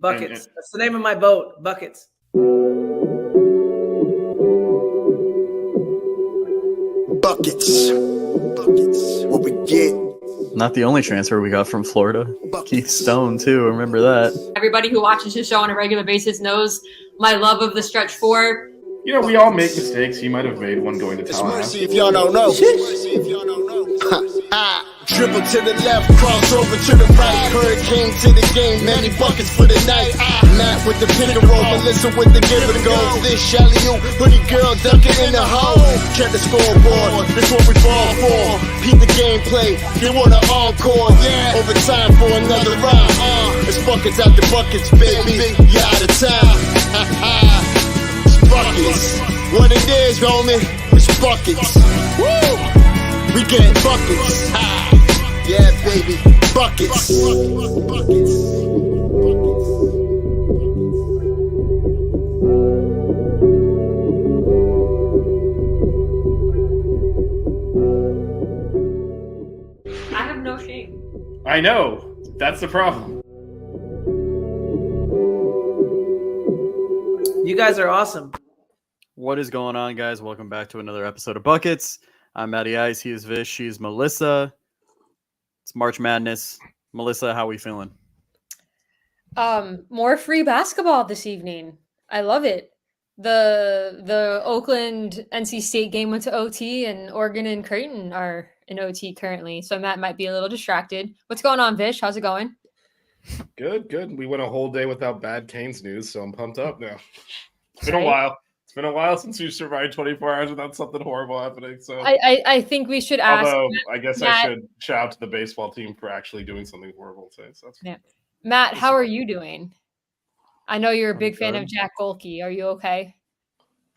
Buckets. That's the name of my boat. Buckets. Buckets. What we get. Not the only transfer we got from Florida. Keith Stone, too. Remember that. Everybody who watches his show on a regular basis knows my love of the stretch four. You know, we all make mistakes. He might have made one going to It's Tallahassee. mercy if y'all don't know. Dribble to the left, cross over to the right. Hurricane to the game, many buckets for the night. Matt with the pick and roll, Melissa with the give and go. This Shally-oo, hoodie girl dunking in the hole. Check the scoreboard, this what we fall for. Beat the gameplay, they want an encore. Yeah, overtime for another round. It's buckets out the buckets, baby. You out of time. It's buckets. What it is, homie, it's buckets. Woo! We getting buckets. Yeah, baby, buckets. I have no shame. I know. That's the problem. You guys are awesome. What is going on, guys? Welcome back to another episode of Buckets. I'm Matty Ice. He is Vish. She's Melissa. It's March Madness. Melissa, how we feeling? More free basketball this evening. I love it. The Oakland NC State game went to OT, and Oregon and Creighton are in OT currently. So Matt might be a little distracted. What's going on, Vish? How's it going? Good. We went a whole day without bad Canes news, so I'm pumped up now. It's been Right. a while. It's been a while since we've survived 24 hours without something horrible happening. So, I think we should ask. although I guess Matt- I should shout out to the baseball team for actually doing something horrible today. So that's Yeah. Matt, how are you doing? I know you're a I'm big fan of good. Jack Golke. Are you okay?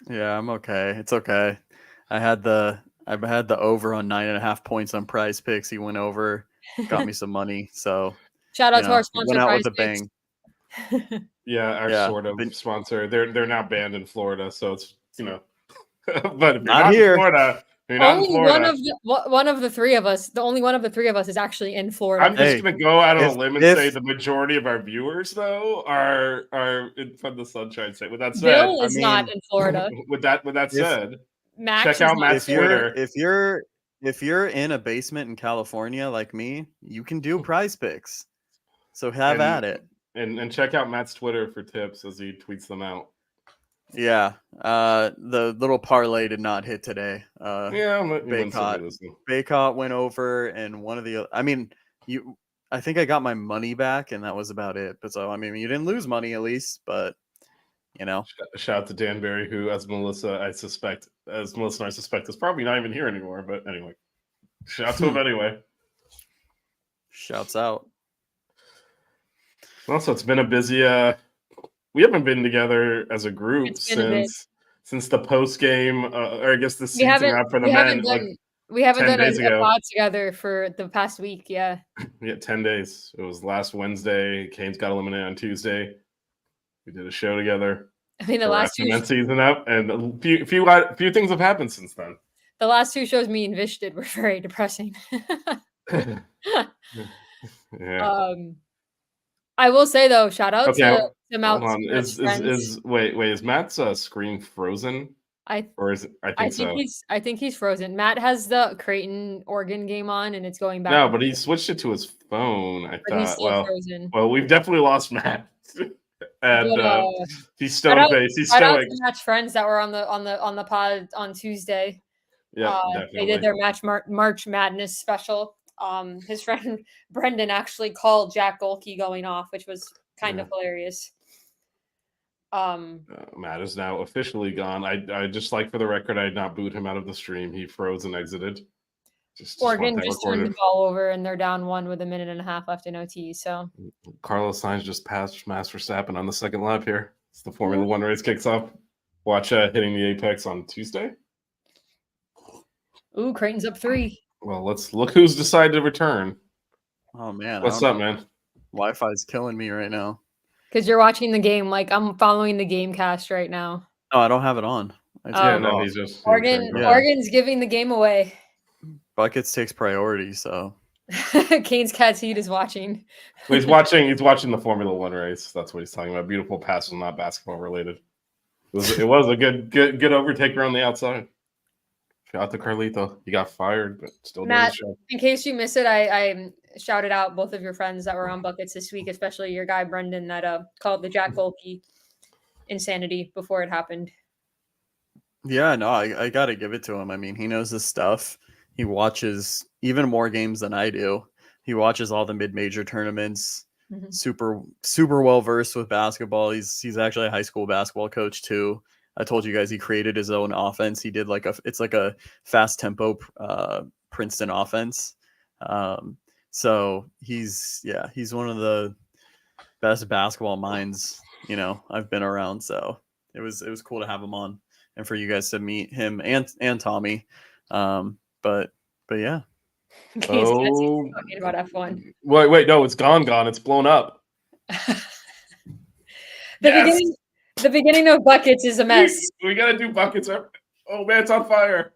Yeah, I'm okay. It's okay. I had the over on 9.5 points on Prize Picks. He went over, got me some money. So Shout out you to know, our sponsor, went out Prize with a Picks. bang. yeah, our Yeah, sort of but- sponsor. They're now banned in Florida, so it's but if you're Not not here. in Florida, you're not in Only Florida. one of the three of us. The only one of the three of us is actually in Florida. I'm just Hey, gonna go out on a if- limb and if- say the majority of our viewers, though, are from the Sunshine State. With that said, Bill I is not mean, in Florida. With that said, Max check is out not Matt's in if Florida. you're if you're in a basement in California like me, you can do Prize Picks. So have And- at it. and check out Matt's Twitter for tips as he tweets them out. Yeah. The little parlay did not hit today. Yeah, we win some Baycott. of this thing. Baycott went over, and one of the I mean, I think I got my money back, and that was about it. But so I mean, you didn't lose money at least, but you know. Shout out to Dan Barry, who, as Melissa and I suspect, is probably not even here anymore. But anyway, shout out to him anyway. Shouts out. Also, it's been a busy. We haven't been together as a group It's been a bit. since the post game, or I guess the We season haven't out for the we men. haven't Like, done we haven't 10 done days a ago. pod together for the past week. Yeah. 10 days. It was last Wednesday. Canes got eliminated on Tuesday. We did a show together. I mean, the for last wrapping that season up, and a few things have happened since then. two shows me and Vish did were very depressing. Yeah. I will say though, shout out Okay, to hold Matt's on. friends. Is Matt's screen frozen? I Or is it? I think so. I think he's frozen. Matt has the Creighton Oregon game on, and it's going back. No, but he switched it to his phone. I but he's thought. still Well, frozen. we've definitely lost Matt, and But, he's shout out- stone faced. He's shout out stoic. to Matt's friends that were on the pod on Tuesday. Yeah, They definitely. did their March Madness special. His friend Brendan actually called Jack Golke going off, which was kind of hilarious. Matt is now officially gone. I just like for the record, I did not boot him out of the stream. He froze and exited. Oregon want that just turned the recorded. ball over, and they're down one with a minute and a half left in OT. So Carlos Sainz just passed Max Verstappen on the second lap here. It's the Formula One race kicks off. Watch hitting the apex on Tuesday. ooh, Creighton's up 3. Well, let's look who's decided to return. Oh man. What's up, man? Wi-Fi's killing me right now. Because you're watching the game, like I'm following the game cast right now. No, I don't have it on. I Oh. turned Yeah, it no, off. he's just Oregon, Yeah. Oregon's giving the game away. Buckets takes priority, so Kane's cat's heat is watching. Well, he's watching the Formula One race. That's what he's talking about. Beautiful passes, not basketball related. It was a good overtaker on the outside. Shout out to Carlito. He got fired, but still doing Matt, the show. in case you missed it, I shouted out both of your friends that were on buckets this week, especially your guy Brendan that called the Jack Volke insanity before it happened. Yeah, no, I got to give it to him. I mean, he knows his stuff. He watches even more games than I do. He watches all the mid-major tournaments. Mhm. Super well versed with basketball. He's actually a high school basketball coach too. I told you guys he created his own offense. He did it's like a fast tempo Princeton offense. So he's one of the best basketball minds, I've been around. So it was cool to have him on and for you guys to meet him and Tommy. But yeah. Kane's cat's heat is talking about F1. Wait, no, it's gone. It's blown up. The beginning of buckets is a mess. We gotta do buckets. Oh man, it's on fire.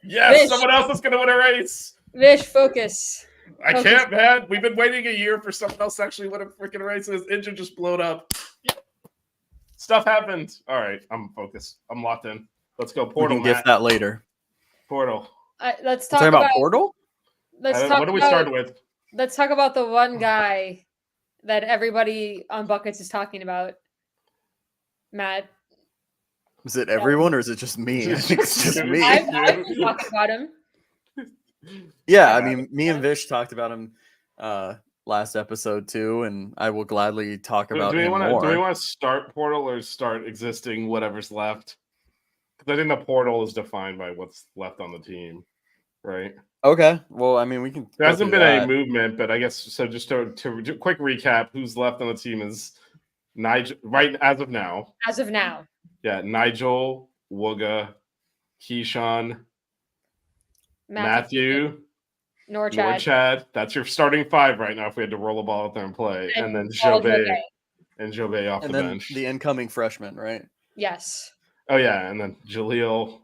Yes, Vish. someone else is gonna win a race. Vish, focus. I Focus. can't, man. We've been waiting a year for someone else to actually win a freaking race, and his engine just blowed up. Stuff happened. All right, I'm focused. I'm locked in. Let's go. We Portal. can gift that later. Portal. Let's talk Talking about about Portal? What do we start with? Let's talk about the one guy that everybody on buckets is talking about. Matt. Is it everyone or is it just me? I think it's just me. I've been talking about him. Yeah, I mean, me and Vish talked about him last episode too, and I will gladly talk about him more. Do we want to start Portal or start existing whatever's left? Because I think the Portal is defined by what's left on the team, right? Okay, well, I mean, we can. There go hasn't through been that. any movement, but I guess so. Just to quick recap, who's left on the team is Nigel. Right as of now, yeah, Nigel, Wooga, Keyshawn, Matthew, Norchad. That's your starting five right now. If we had to roll a ball out there and play, and then Jobé off And the then bench. the incoming freshman, right? Yes. Oh yeah, and then Jaleel,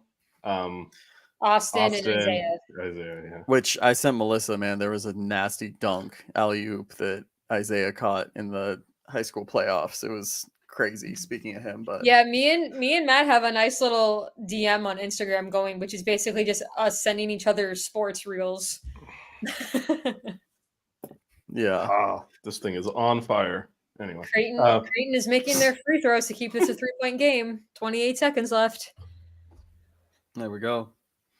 Austin and Isaiah. yeah. Which I sent Melissa. Man, there was a nasty dunk alley oop that Isaiah caught in the high school playoffs. It was crazy. Speaking of him, but Yeah, me and Matt have a nice little DM on Instagram going, which is basically just us sending each other sports reels. yeah. Oh, this thing is on fire. Anyway, Creighton is making their free throws to keep this a 3-point game. 28 seconds left. There we go.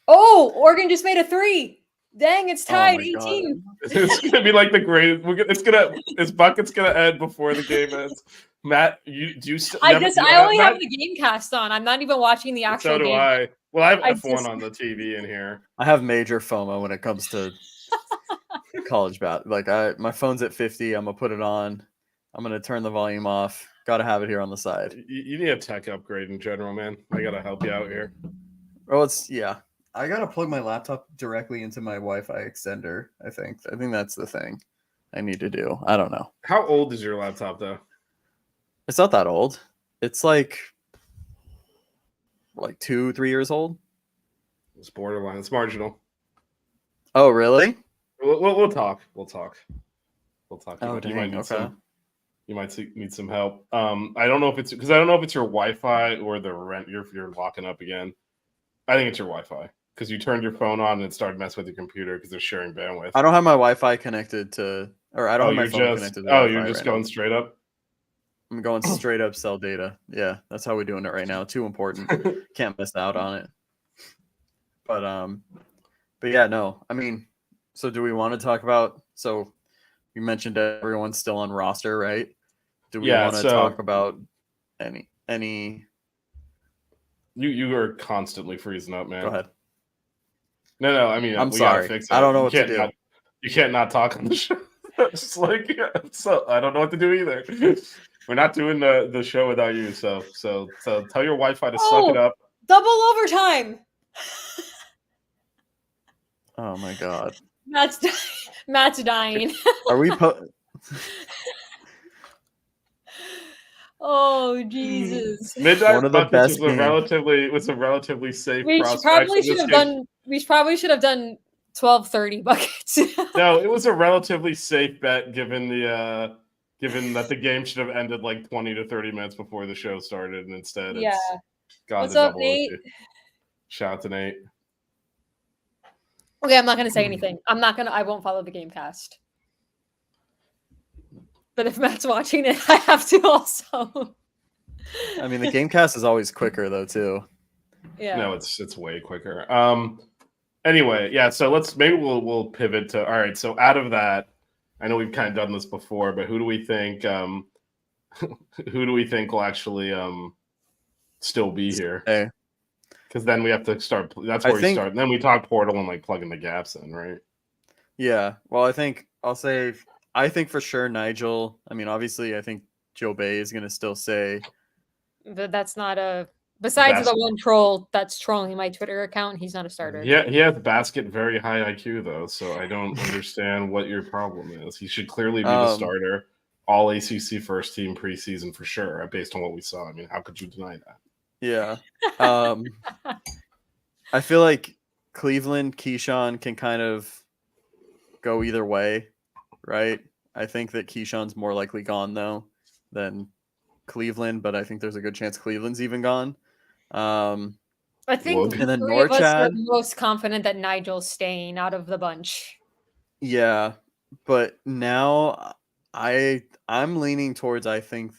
Oh, Oregon just made a 3. Dang, it's tied. my God. 18. it's gonna be like the greatest. This bucket's gonna end before the game ends. Matt, I only have the game cast on. I'm not even watching the actual So do game. I. Well, I have I F1 just- on the TV in here. I have major FOMO when it comes to college bat. Like my phone's at 50. I'm gonna put it on. I'm gonna turn the volume off. Got to have it here on the side. You need a tech upgrade in general, man. I gotta help you out here. Well, I gotta plug my laptop directly into my Wi-Fi extender. I think that's the thing I need to do. I don't know. How old is your laptop, though? It's not that old. It's like 2-3 years old. It's borderline. It's marginal. Oh, really? We'll talk. We'll talk. Oh, You dang, might need okay. You might need some help. I don't know if it's because I don't know if it's your Wi-Fi or the rent you're locking up again. I think it's your Wi-Fi because you turned your phone on and it started messing with your computer because they're sharing bandwidth. I don't have my Wi-Fi connected to, or I don't have my you're phone just connected to. you're Wi-Fi just right going now. straight up. I'm going straight up cell data. Yeah, that's how we're doing it right now. Too important. Can't miss out on it. But yeah, no. I mean, so do we want to talk about? So you mentioned everyone's still on roster, right? Do we want to talk about any? You are constantly freezing up, man. Go ahead. No. I mean, I'm we gotta sorry. fix it. I don't know what to can't do. You can't not talk on the show. It's like so. I don't know what to do either. We're not doing the show without you. So tell your Wi-Fi to suck it up. Double overtime. Oh my God. Matt's dying. Are we? Oh Jesus. Midnight One of the Buckets best was games. a relatively safe We prospect. in this game. probably should have done 12:30 buckets. No, it was a relatively safe bet given given that the game should have ended like 20 to 30 minutes before the show started, and instead Yeah. it's gone What's to up, double Nate? OT. Shout out to Nate. Okay, I'm not gonna say anything. I won't follow the game cast. But if Matt's watching it, I have to also. I mean, the Gamecast is always quicker though too. Yeah. No, it's way quicker. Anyway, yeah, so maybe we'll pivot to all right, so out of that, I know we've kind of done this before, but who do we think will actually still be here? Hey, Because then we have to start. That's where we start. And then we talk portal and like plugging the gaps in, right? yeah. Well, I think for sure Nigel. I mean, obviously, I think Joe Bay is going to still say. But that's not a. Besides the one troll that's trolling my Twitter account, he's not a starter. Yeah, he has basket very high IQ though, so I don't understand what your problem is. He should clearly be the starter, all ACC first team preseason for sure, based on what we saw. I mean, how could you deny that? Yeah. I feel like Cleveland, Keyshawn can kind of go either way, right? I think that Keyshawn's more likely gone though than Cleveland, but I think there's a good chance Cleveland's even gone. I think and then three of us are Norchad, most confident that Nigel's staying out of the bunch. yeah, but now I'm leaning towards I think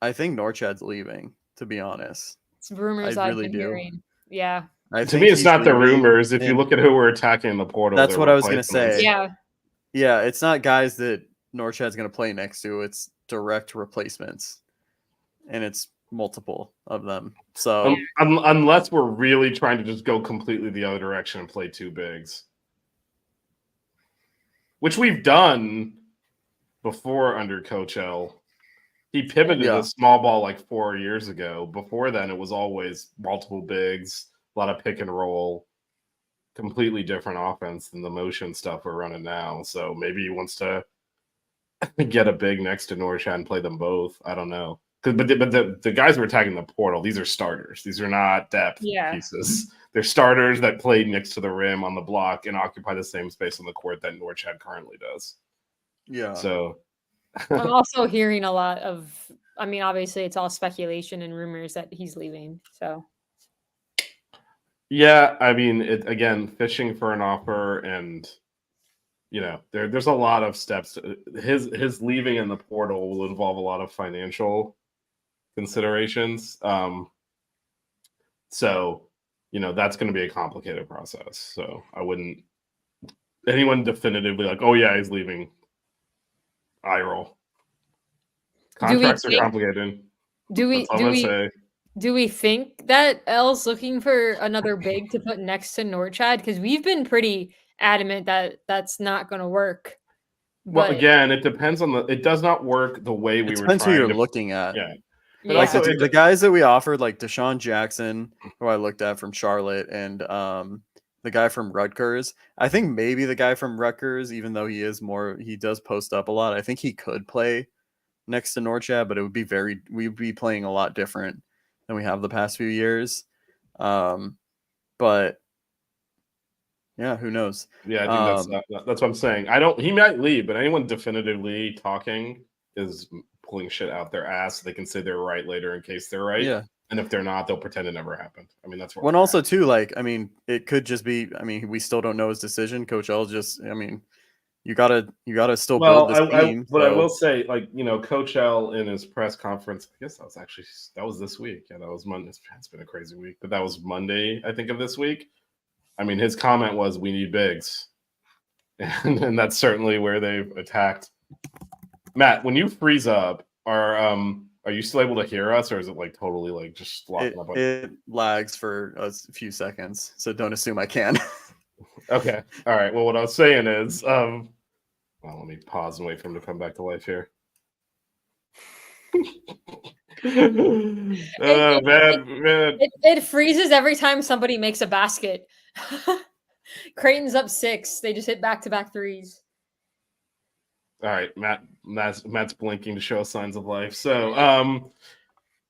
Norchad's leaving, to be honest. It's rumors I've been hearing. Yeah. To me, it's not the rumors. If you look at who we're attacking in the portal, that's what I was going to say. Yeah. Yeah, it's not guys that Norchad's going to play next to. It's direct replacements, and it's multiple of them. So unless we're really trying to just go completely the other direction and play two bigs, which we've done before under Coach L. He pivoted to small ball like 4 years ago. Before then, it was always multiple bigs, a lot of pick and roll, completely different offense than the motion stuff we're running now. So maybe he wants to get a big next to Norchad and play them both. I don't know. But the guys we're attacking the portal, these are starters. These are not depth pieces. They're starters that play next to the rim on the block and occupy the same space on the court that Norchad currently does. Yeah. So I'm also hearing a lot of, I mean, obviously it's all speculation and rumors that he's leaving. So yeah, I mean, again, fishing for an offer, and there's a lot of steps. His leaving in the portal will involve a lot of financial considerations. So that's going to be a complicated process. So I wouldn't anyone definitively like, oh yeah, he's leaving. Eye roll. Contracts are complicated. Do we think that L's looking for another big to put next to Norchad? Because we've been pretty adamant that that's not going to work. Well, again, it depends on it does not work the way we were trying. Depends who you're looking at. Yeah. But like the guys that we offered, like Deshaun Jackson, who I looked at from Charlotte, and the guy from Rutgers. I think maybe the guy from Rutgers, even though he does post up a lot, I think he could play next to Norchad, but we'd be playing a lot different than we have the past few years. But yeah, who knows? Yeah, I think that's what I'm saying. He might leave, but anyone definitively talking is pulling shit out their ass. They can say they're right later in case they're right. Yeah. And if they're not, they'll pretend it never happened. I mean, that's what. When also too, like, I mean, it could just be. I mean, we still don't know his decision. Coach L just. I mean, you gotta still build this team. But I will say, like, Coach L in his press conference. I guess that was this week. Yeah, that was Monday. It's been a crazy week, but that was Monday, I think, of this week. I mean, his comment was, "We need bigs," and that's certainly where they've attacked. Matt, when you freeze up, are you still able to hear us, or is it like totally like just locking up? It lags for a few seconds, so don't assume I can. Okay. All right. Well, what I was saying is, well, let me pause and wait for him to come back to life here. Man. It freezes every time somebody makes a basket. Creighton's up 6. They just hit back-to-back threes. All right, Matt's blinking to show us signs of life. So,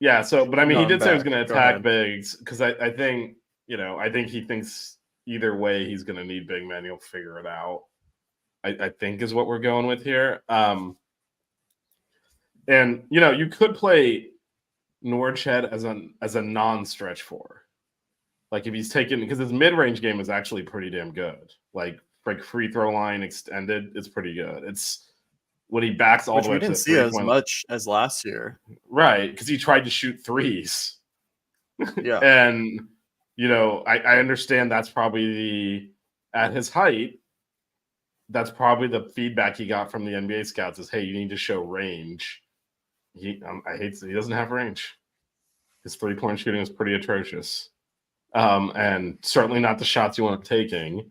yeah. So, but I mean, No, he I'm did say he was back. going to Go attack ahead. bigs because I think I think he thinks either way he's going to need big men. He'll figure it out. I think is what we're going with here. And you could play Norchad as a non-stretch four. Like if he's taking because his mid-range game is actually pretty damn good. Like free throw line extended, it's pretty good. It's when he backs all Which the way we up to didn't the see as 3-point much as last year. right? Because he tried to shoot threes, Yeah. and I understand that's probably at his height. That's probably the feedback he got from the NBA scouts is, hey, you need to show range. I hate he doesn't have range. His 3-point shooting is pretty atrocious. And certainly not the shots you want him taking.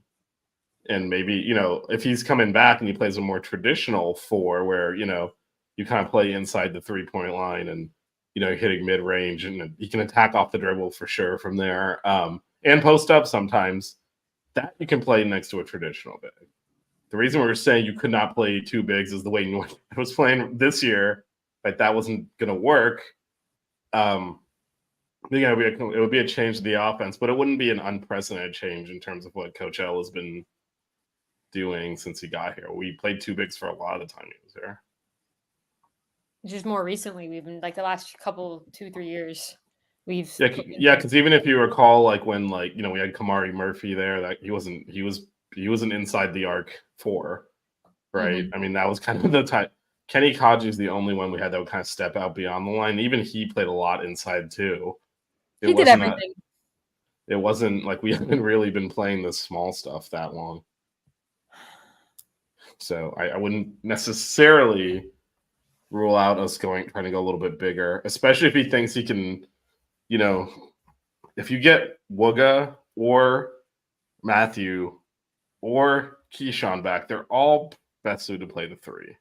And maybe, if he's coming back and he plays a more traditional 4 where, you kind of play inside the 3-point line and, hitting mid range and he can attack off the dribble for sure from there. And post up sometimes that you can play next to a traditional big. The reason we were saying you could not play 2 bigs is the way North was playing this year, like that wasn't going to work. It would be a change to the offense, but it wouldn't be an unprecedented change in terms of what Coach L has been doing since he got here. We played 2 bigs for a lot of the time he was there. Just more recently, we've been like the last couple 2-3 years. Because even if you recall, like when we had Kamari Murphy there, that he wasn't inside the arc 4, right? Mm-hmm. I mean, that was kind of the time. Kenny Kaji is the only one we had that would kind of step out beyond the line. Even he played a lot inside too. He did everything. It wasn't like we haven't really been playing this small stuff that long. So I wouldn't necessarily rule out us trying to go a little bit bigger, especially if he thinks he can, if you get Wooga or Matthew or Keyshawn back, they're all best suited to play the 3.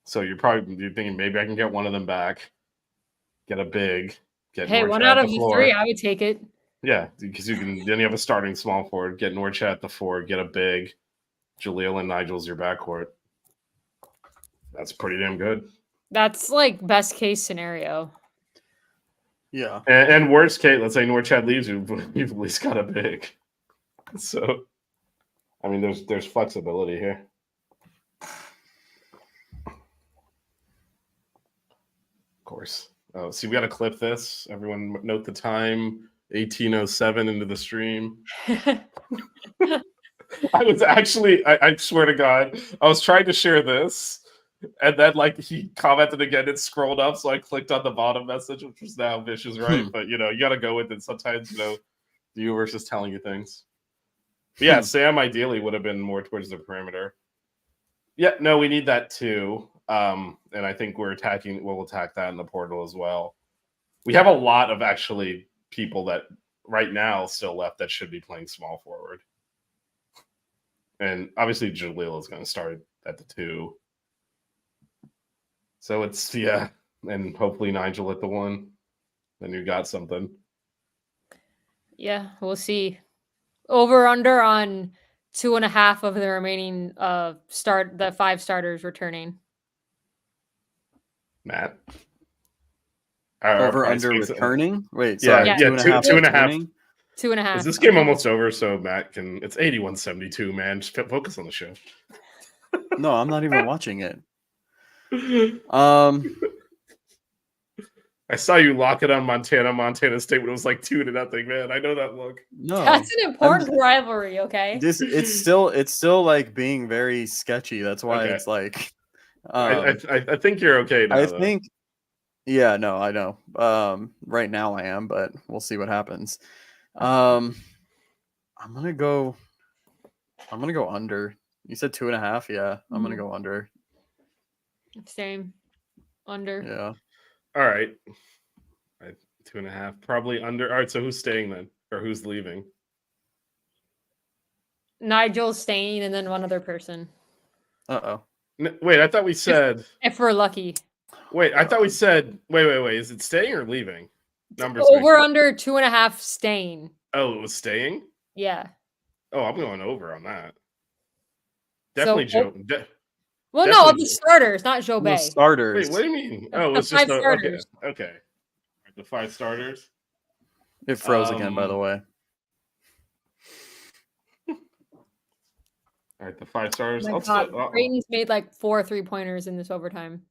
So you're thinking maybe I can get one of them back, get a big, Hey, one out of the 3, I would take it. Yeah, because then you have a starting small forward, get Norchad at the 4, get a big, Jaleel and Nigel's your backcourt. That's pretty damn good. That's like best case scenario. Yeah. And worst case, let's say Norchad leaves, you've at least got a big. So, I mean, there's flexibility here. Of course. Oh, see, we got to clip this. Everyone note the time. 18:07 into the stream. I was actually, I swear to God, I was trying to share this. And then, he commented again and scrolled up. So I clicked on the bottom message, which was now Vicious, right? But, you got to go with it. Sometimes, the universe is telling you things. But yeah, Sam ideally would have been more towards the perimeter. Yeah, no, we need that too. And I think we'll attack that in the portal as well. We have a lot of actually people that right now still left that should be playing small forward. And obviously Jaleel is going to start at the 2. So it's, and hopefully Nigel at the 1. Then you got something. Yeah, we'll see. Over under on 2.5 of the remaining the 5 starters returning. Matt. Over under returning? Wait, sorry. Yeah, 2.5. 2.5. Is this game almost over? So Matt it's 81-72, man. Just focus on the show. No, I'm not even watching it. I saw you lock it on Montana State when it was 2-0, man. I know that look. No, that's an important rivalry. Okay, it's still being very sketchy. That's why it's I think you're okay now. I think, yeah, no, I know. Right now I am, but we'll see what happens. I'm gonna go under. You said 2.5. Yeah, I'm gonna go under. Same, under. Yeah. All right. 2.5, probably under. All right, so who's staying then, or who's leaving? Nigel's staying, and then one other person. Wait, I thought we said if we're lucky. Wait, I thought we said wait. Is it staying or leaving? Numbers over under 2.5 staying. Oh, it was staying? Yeah. Oh, I'm going over on that. Definitely So, Joe. well, no, of definitely- the starters, not Joe The Bay. starters. Wait, what do you mean? The- Oh, the it's just 5 okay. starters. Okay. The 5 starters. It froze again, by the way. All right, the 5 stars. My I'll God, still, Creighton's made like 4 3-pointers in this overtime.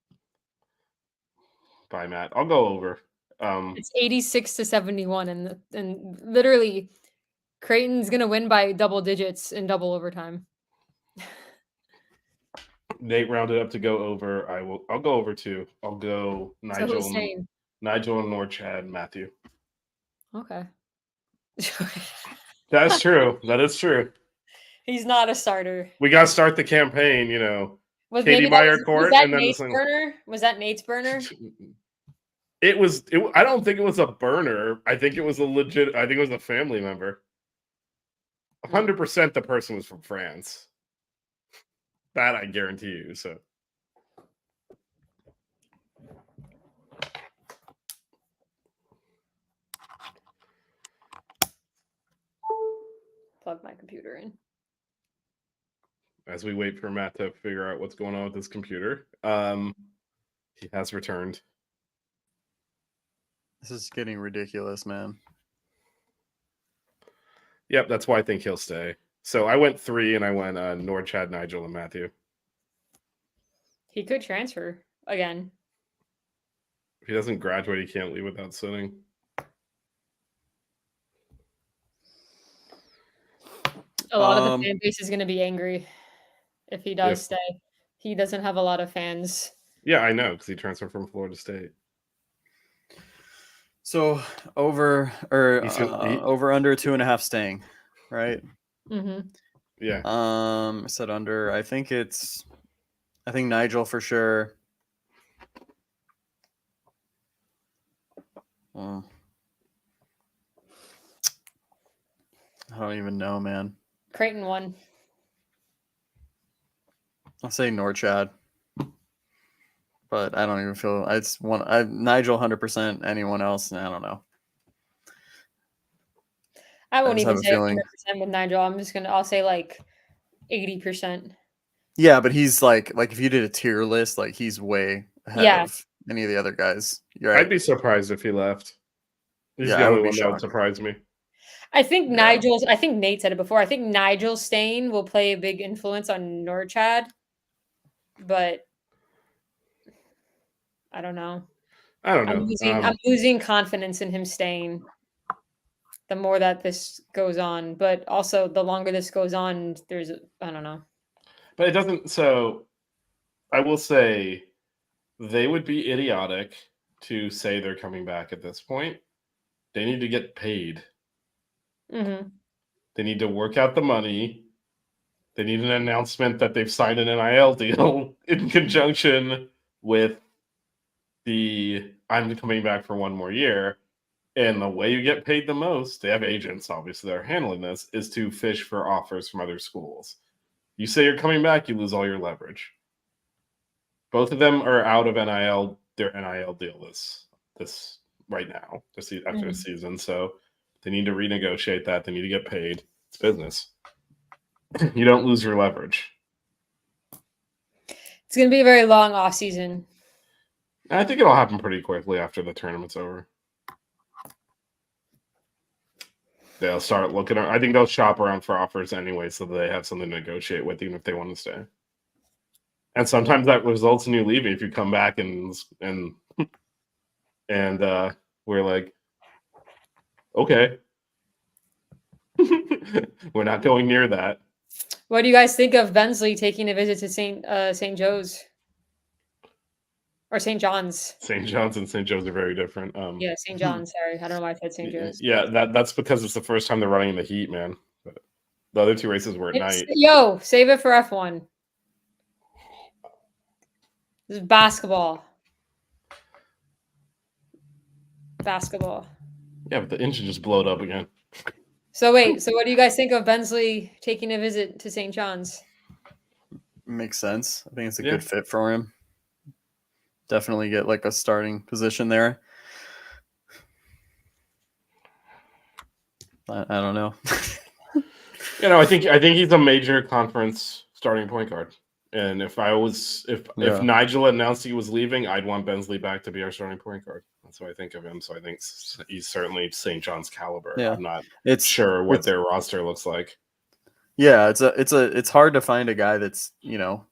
bye, Matt. I'll go over. It's 86-71, and literally, Creighton's gonna win by double digits in double overtime. Nate rounded up to go over. I'll go over too. I'll go So Nigel. who's saying? Nigel and Norchad, Matthew. Okay. That's true. That is true. He's not a starter. We got to start the campaign, you know. Was Katie maybe that Meyer was court that and then Nate's this thing. burner? Was that Nate's burner? It was. I don't think it was a burner. I think it was a legit. I think it was a family member. 100% the person was from France. That I guarantee you. So. Plug my computer in. As we wait for Matt to figure out what's going on with his computer, he has returned. This is getting ridiculous, man. Yep, that's why I think he'll stay. So I went 3, and I went Norchad, Nigel, and Matthew. He could transfer again. If he doesn't graduate, he can't leave without sitting. A lot of the fan base is going to be angry if he does stay. He doesn't have a lot of fans. Yeah, I know, because he transferred from Florida State. So over or He's gonna- over under 2.5 staying, right? Mm-hmm. Yeah. I said under. I think Nigel for sure. I don't even know, man. Creighton won. I'll say Norchad, but I don't even feel it's one. Nigel 100%. Anyone else? I don't know. I won't just even have a say feeling- 100% with Nigel. I'll say like 80%. Yeah, but he's like if you did a tier list, like he's way ahead Yeah. of any of the other guys. You're right. I'd be surprised if he left. He's Yeah, the I would only be one that would shocked. surprise me. I think I think Nate said it before. I think Nigel staying will play a big influence on Norchad, but I don't know. I don't know. I'm losing confidence in him staying the more that this goes on. But also, the longer this goes on, I don't know. But it doesn't. So I will say they would be idiotic to say they're coming back at this point. They need to get paid. Mm-hmm. They need to work out the money. They need an announcement that they've signed an NIL deal in conjunction with the I'm coming back for one more year. And the way you get paid the most, they have agents, obviously, that are handling this, is to fish for offers from other schools. You say you're coming back, you lose all your leverage. Both of them are out of NIL, their NIL deal this right now, after the season. So they need to renegotiate that. They need to get paid. It's business. You don't lose your leverage. It's going to be a very long off season. I think it'll happen pretty quickly after the tournament's over. They'll start looking. I think they'll shop around for offers anyway, so that they have something to negotiate with, even if they want to stay. And sometimes that results in you leaving if you come back and we're like, okay, we're not going near that. What do you guys think of Bensley taking a visit to St. Joe's or St. John's? St. John's and St. Joe's are very different. Yeah, St. John's. Sorry, I don't know why I said St. Joe's. Yeah, that's because it's the first time they're running in the heat, man. But the other two races were at night. Yo, save it for F1. This is basketball. Basketball. Yeah, but the engine just blowed up again. So wait, so what do you guys think of Bensley taking a visit to St. John's? Makes sense. I think it's a Yeah. good fit for him. Definitely get like a starting position there. I don't know. I think he's a major conference starting point guard. And if Yeah. Nigel announced he was leaving, I'd want Bensley back to be our starting point guard. That's what I think of him. So I think he's certainly St. John's caliber. Yeah. I'm not It's sure what it's their roster looks like. yeah, it's hard to find a guy that's, you know,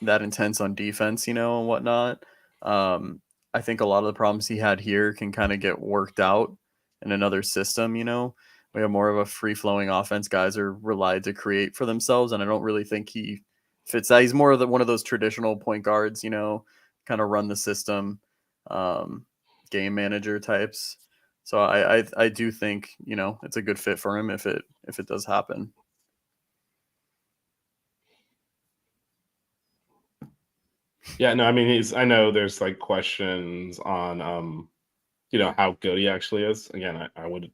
that intense on defense, you know, and whatnot. I think a lot of the problems he had here can kind of get worked out in another system, you know. We have more of a free flowing offense. Guys are relied to create for themselves, and I don't really think he fits that. He's more of one of those traditional point guards, you know, kind of run the system, game manager types. So I do think, you know, it's a good fit for him if it does happen. Yeah, no, I mean I know there's like questions on you know, how good he actually is. Again, I would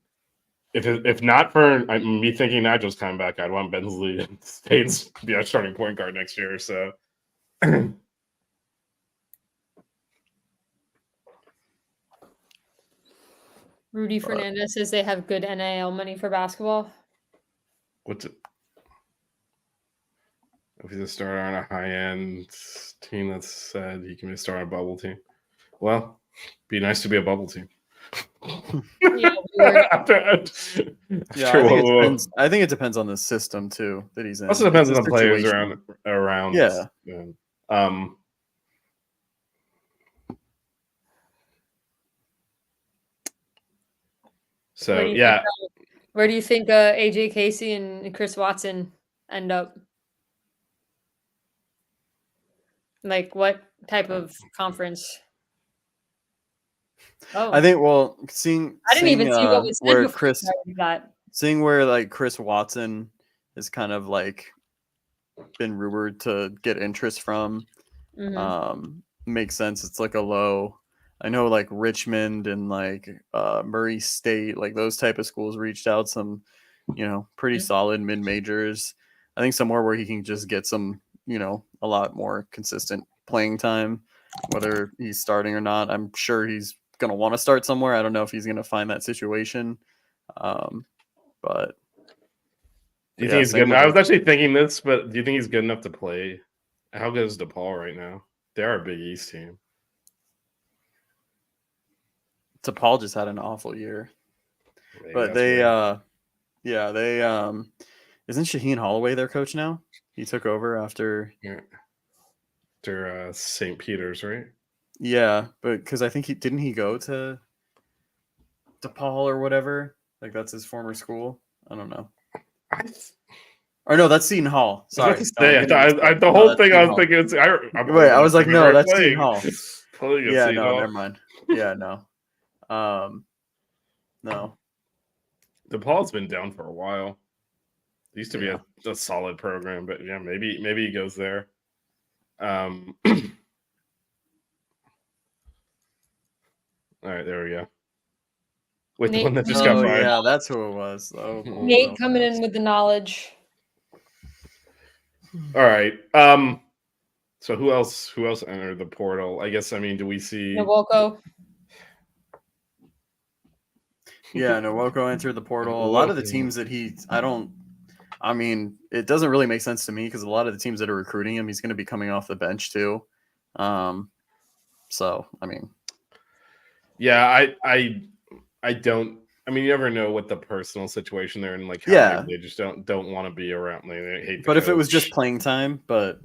if not for me thinking Nigel's coming back, I'd want Bensley and Spades to be our starting point guard next year. So Rudy Fernandez says they have good NIL money for basketball. what's it? If he's a starter on a high end team that said he can be a starter on a bubble team. Well, be nice to be a bubble team. Yeah, weird. I think it depends on the system too that he's in. Also depends on the players situation. around. Yeah. So Where do you yeah, think, where do you think AJ Casey and Chris Watson end up? Like what type of conference? Oh, I think seeing I didn't even see what was said where before Chris I read that. seeing where like Chris Watson is kind of like been rumored to get interest from makes sense. It's like a low. I know like Richmond and like Murray State, like those type of schools reached out some, you know, pretty solid mid majors. I think somewhere where he can just get some, you know, a lot more consistent playing time, whether he's starting or not. I'm sure he's going to want to start somewhere. I don't know if he's going to find that situation. But do you think he's good? I was actually thinking this, but do you think he's good enough to play? How good is DePaul right now? They are a Big East team. DePaul just had an awful year. Maybe But they isn't Shaheen Holloway their coach now? He took over after St. Peter's, right? Yeah, but because I think didn't he go to DePaul or whatever? Like that's his former school. I don't know. Or no, that's Seton Hall. Sorry, the whole thing I was thinking. Wait, I was like, no, that's Seton Hall. Yeah, never mind. Yeah, no. No. DePaul's been down for a while. It used to be a solid program, but yeah, maybe he goes there. All right, there we go. With the one that just got fired. Yeah, that's who it was. Nate coming in with the knowledge. All right. So who else entered the portal? I guess do we see Nwoko? Yeah, Nwoko entered the portal. A lot of the teams that it doesn't really make sense to me because a lot of the teams that are recruiting him, he's going to be coming off the bench too. Yeah, I don't. You never know what the personal situation they're in. Like, how they just don't want to be around. They hate. But if it was just playing time, but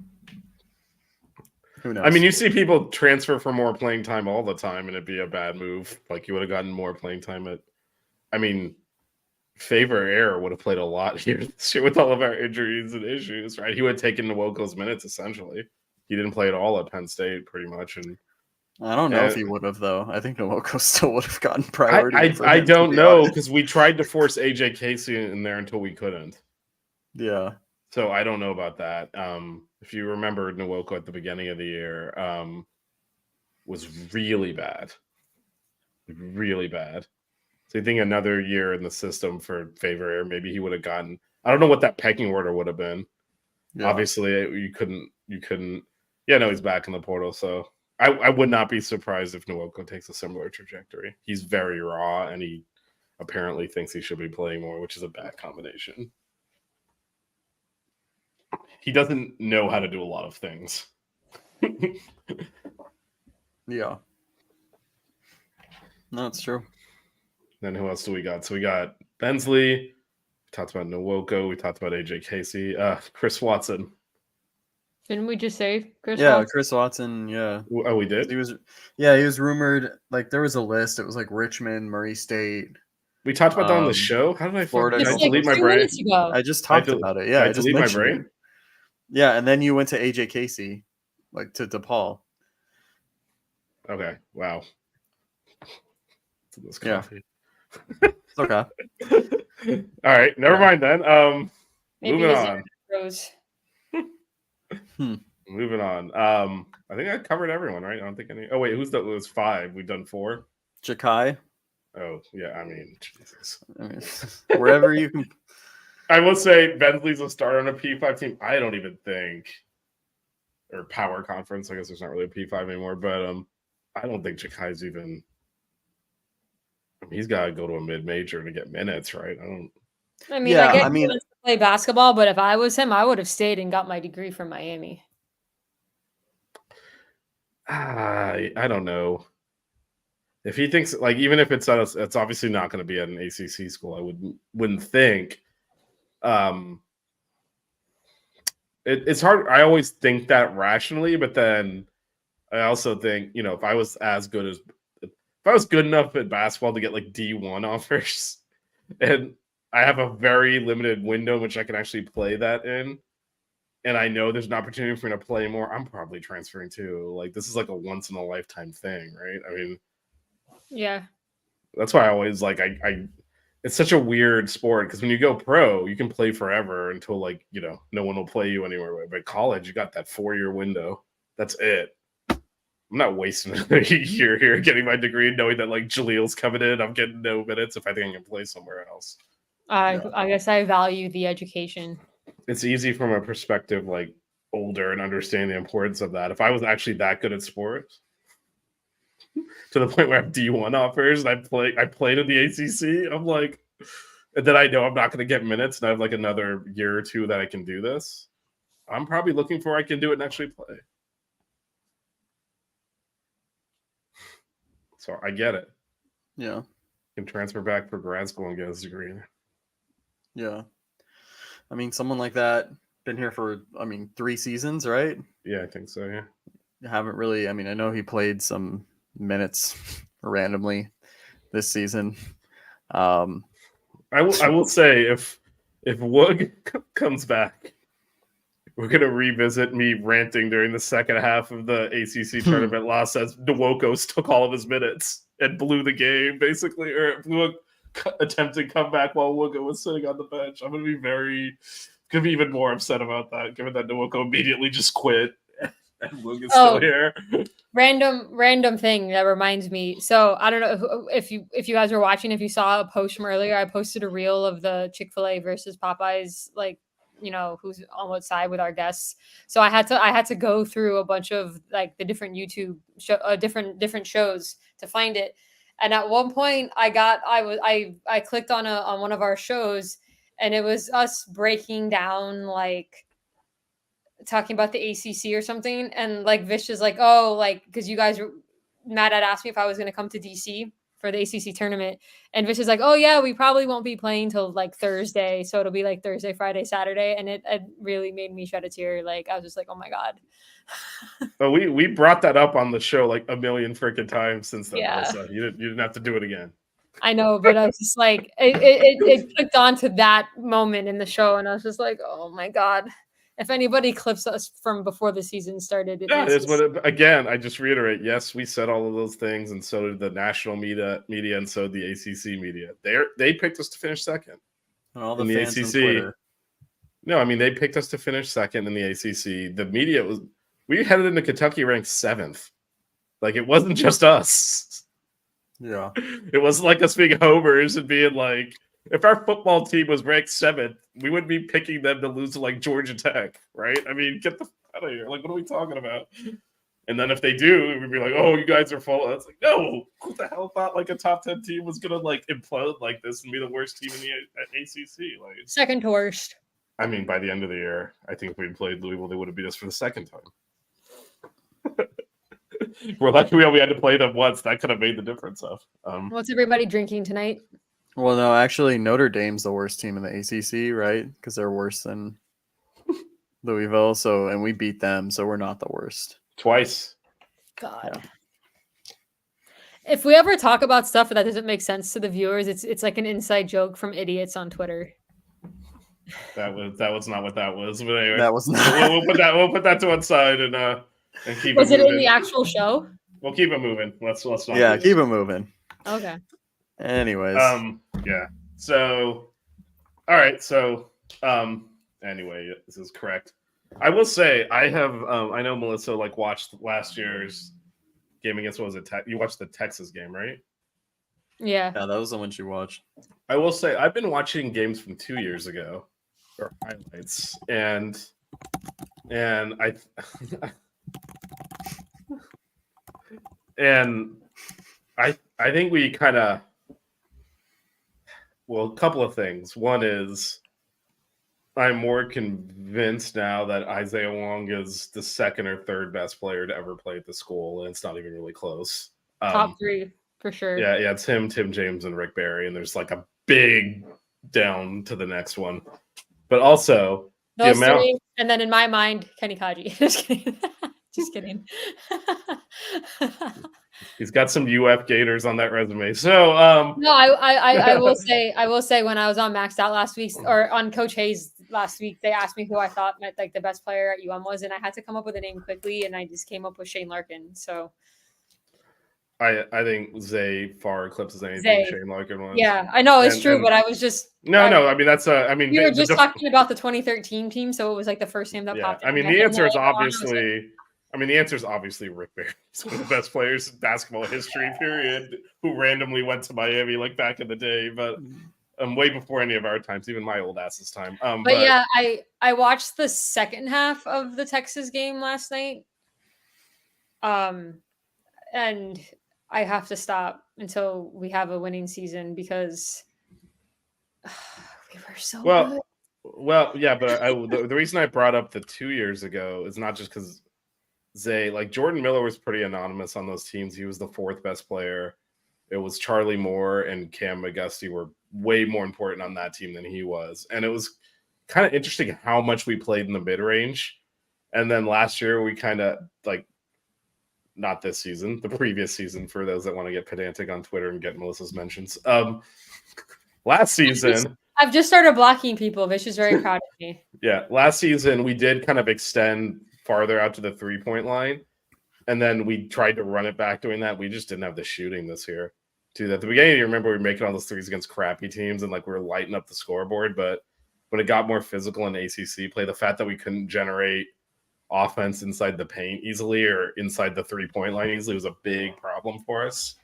who knows? You see people transfer for more playing time all the time, and it'd be a bad move. Like you would have gotten more playing time at. Favor Air would have played a lot here this year with all of our injuries and issues, right? He would have taken Nwoko's minutes essentially. He didn't play at all at Penn State, pretty much, and. I don't know if he would have, though. I think Nwoko still would have gotten priority. I don't know because we tried to force AJ Casey in there until we couldn't. Yeah. So I don't know about that. If you remember, Nwoko at the beginning of the year was really bad. Really bad. So you think another year in the system for Favor Air, maybe he would have gotten. I don't know what that pecking order would have been. Yeah. Obviously, you couldn't. Yeah, no, he's back in the portal, so. I would not be surprised if Nwoko takes a similar trajectory. He's very raw, and he apparently thinks he should be playing more, which is a bad combination. he doesn't know how to do a lot of things. Yeah. No, it's true. Then who else do we got? So we got Bensley. We talked about Nwoko. We talked about AJ Casey. Chris Watson. Didn't we just say Chris? Yeah, Watson? Chris Watson. Yeah, Oh, we did? he was rumored. Like there was a list. It was like Richmond, Murray State, We talked about that on the Um, show? How did I Florida. Did I It's like delete my 2 brain? minutes ago. I just talked del- about it. did Yeah, I I just delete my mentioned brain? it. Yeah, and then you went to AJ Casey, like to DePaul. Okay. Wow. This Yeah. coffee. It's okay. All right. Never Yeah. mind then. Maybe Moving his on. Rose. Moving on. I think I covered everyone, right? I don't think any. Oh wait, it was 5. We've done 4. Jakai. Oh yeah. I mean, Jesus. I mean, wherever you can. I will say Bentley's a starter on a P5 team. I don't even think, or Power Conference. I guess there's not really a P5 anymore, but I don't think Jakai's even. I mean, he's got to go to a mid-major to get minutes, right? I don't. I mean, Yeah, I guess I mean- he wants to play basketball, but if I was him, I would have stayed and got my degree from Miami. I don't know. If he thinks like even if it's obviously not going to be at an ACC school. I wouldn't think. It's hard. I always think that rationally, but then I also think if I was good enough at basketball to get like D1 offers, and I have a very limited window in which I can actually play that in, and I know there's an opportunity for me to play more, I'm probably transferring too. Like this is like a once in a lifetime thing, right? I mean, Yeah. that's why I always like I it's such a weird sport because when you go pro, you can play forever until like no one will play you anywhere. But college, you got that 4-year window. That's it. I'm not wasting a year here getting my degree and knowing that like Jaleel's coming in. I'm getting no minutes if I think I can play somewhere else. I guess I value the education. It's easy from a perspective like older and understand the importance of that. If I was actually that good at sports to the point where I have D1 offers and I played in the ACC, I'm like, and then I know I'm not going to get minutes and I have like another year or 2 that I can do this. I'm probably looking for I can do it and actually play. So I get it. Yeah. Can transfer back for grad school and get his degree. Yeah. I mean, someone like that been here for 3 seasons, right? Yeah, I think so. Yeah. Haven't really. I mean, I know he played some minutes randomly this season. I will say if Woog comes back, we're gonna revisit me ranting during the second half of the ACC tournament loss as Nwoko's took all of his minutes and blew the game basically, or blew a attempted comeback while Wooga was sitting on the bench. I'm gonna be even more upset about that, given that Nwoko immediately just quit and Woog is still here. Random thing that reminds me. So I don't know if you guys were watching, if you saw a post from earlier, I posted a reel of the Chick-fil-A versus Popeyes, like, who's on what side with our guests. So I had to go through a bunch of like the different YouTube different shows to find it. And at one point I clicked on one of our shows and it was us breaking down, like talking about the ACC or something. And like Vish is like, oh, like, because you guys Matt had asked me if I was going to come to DC for the ACC tournament. And Vish is like, oh yeah, we probably won't be playing till like Thursday. So it'll be like Thursday, Friday, Saturday. And it really made me shed a tear. Like, I was just like, oh my God. But we brought that up on the show like a million freaking times since then. Yeah. So you didn't have to do it again. I know, but I was just like, it clicked onto that moment in the show. And I was just like, oh my God. If anybody clips us from before the season started, again, I just reiterate, yes, we said all of those things, and so did the national media, and so did the ACC media. They picked us to finish second. And all the in the fans on ACC. Twitter. No, I mean they picked us to finish second in the ACC. The media we headed into Kentucky ranked 7th. Like it wasn't just us. Yeah. It wasn't like us being homers and being like, if our football team was ranked 7th, we wouldn't be picking them to lose to like Georgia Tech, right? I mean, get the out of here. Like, what are we talking about? And then if they do, we'd be like, oh, you guys are full. It's like, no, who the hell thought like a top 10 team was gonna like implode like this and be the worst team in the ACC? Like second to worst. I mean, by the end of the year, I think if we had played Louisville, they would have beat us for the second time. We're lucky we only had to play them once. That could have made the difference of. What's everybody drinking tonight? Well, no, actually, Notre Dame's the worst team in the ACC, right? Because they're worse than Louisville. So, and we beat them, so we're not the worst. Twice. God. Yeah. If we ever talk about stuff that doesn't make sense to the viewers, it's like an inside joke from idiots on Twitter. That was not what that was. But anyway, that was not. We'll put that to one side and keep. Was it in the actual show? We'll keep it moving. Let's not. Yeah, keep it moving. Okay. Anyways. Yeah. So, all right. So, anyway, this is correct. I will say I have. I know Melissa watched last year's game against what was it? You watched the Texas game, right? Yeah. Yeah, that was the one she watched. I will say I've been watching games from 2 years ago, or highlights, and I and I think we kind of. Well, a couple of things. One is I'm more convinced now that Isaiah Wong is the second or third best player to ever play at the school, and it's not even really close. Top three, for sure. Yeah, it's him, Tim James, and Rick Barry, and there's a big down to the next one. But also, those three, and then in my mind, Kenny Kaji. Just kidding. Just kidding. He's got some UF Gators on that resume. So no, I will say when I was on Maxed Out last week or on Coach Hayes last week, they asked me who I thought the best player at UM was, and I had to come up with a name quickly, and I just came up with Shane Larkin. So I think Zay far eclipses anything Shane Larkin was. Yeah, I know it's true, but I was just no. I mean that's we were just talking about the 2013 team, so it was the first name that popped. I mean the answer is obviously. The answer is obviously Rick Barry. He's one of the best players in basketball history, period, who randomly went to Miami back in the day, but way before any of our times, even my old ass's time. But yeah, I watched the second half of the Texas game last night. And I have to stop until we have a winning season because we were so good. Well, yeah, but the reason I brought up the 2 years ago is not just because Zay, Jordan Miller was pretty anonymous on those teams. He was the fourth best player. It was Charlie Moore and Cam McGusty were way more important on that team than he was. And it was kind of interesting how much we played in the mid-range. And then last year we kind of not this season, the previous season for those that want to get pedantic on Twitter and get Melissa's mentions. Last season I've just started blocking people. Vish is very proud of me. Yeah, last season we did kind of extend farther out to the 3-point line, and then we tried to run it back doing that. We just didn't have the shooting this year. At the beginning, you remember we were making all those threes against crappy teams, and we were lighting up the scoreboard. But when it got more physical in ACC play, the fact that we couldn't generate offense inside the paint easily or inside the 3-point line easily was a big problem for us.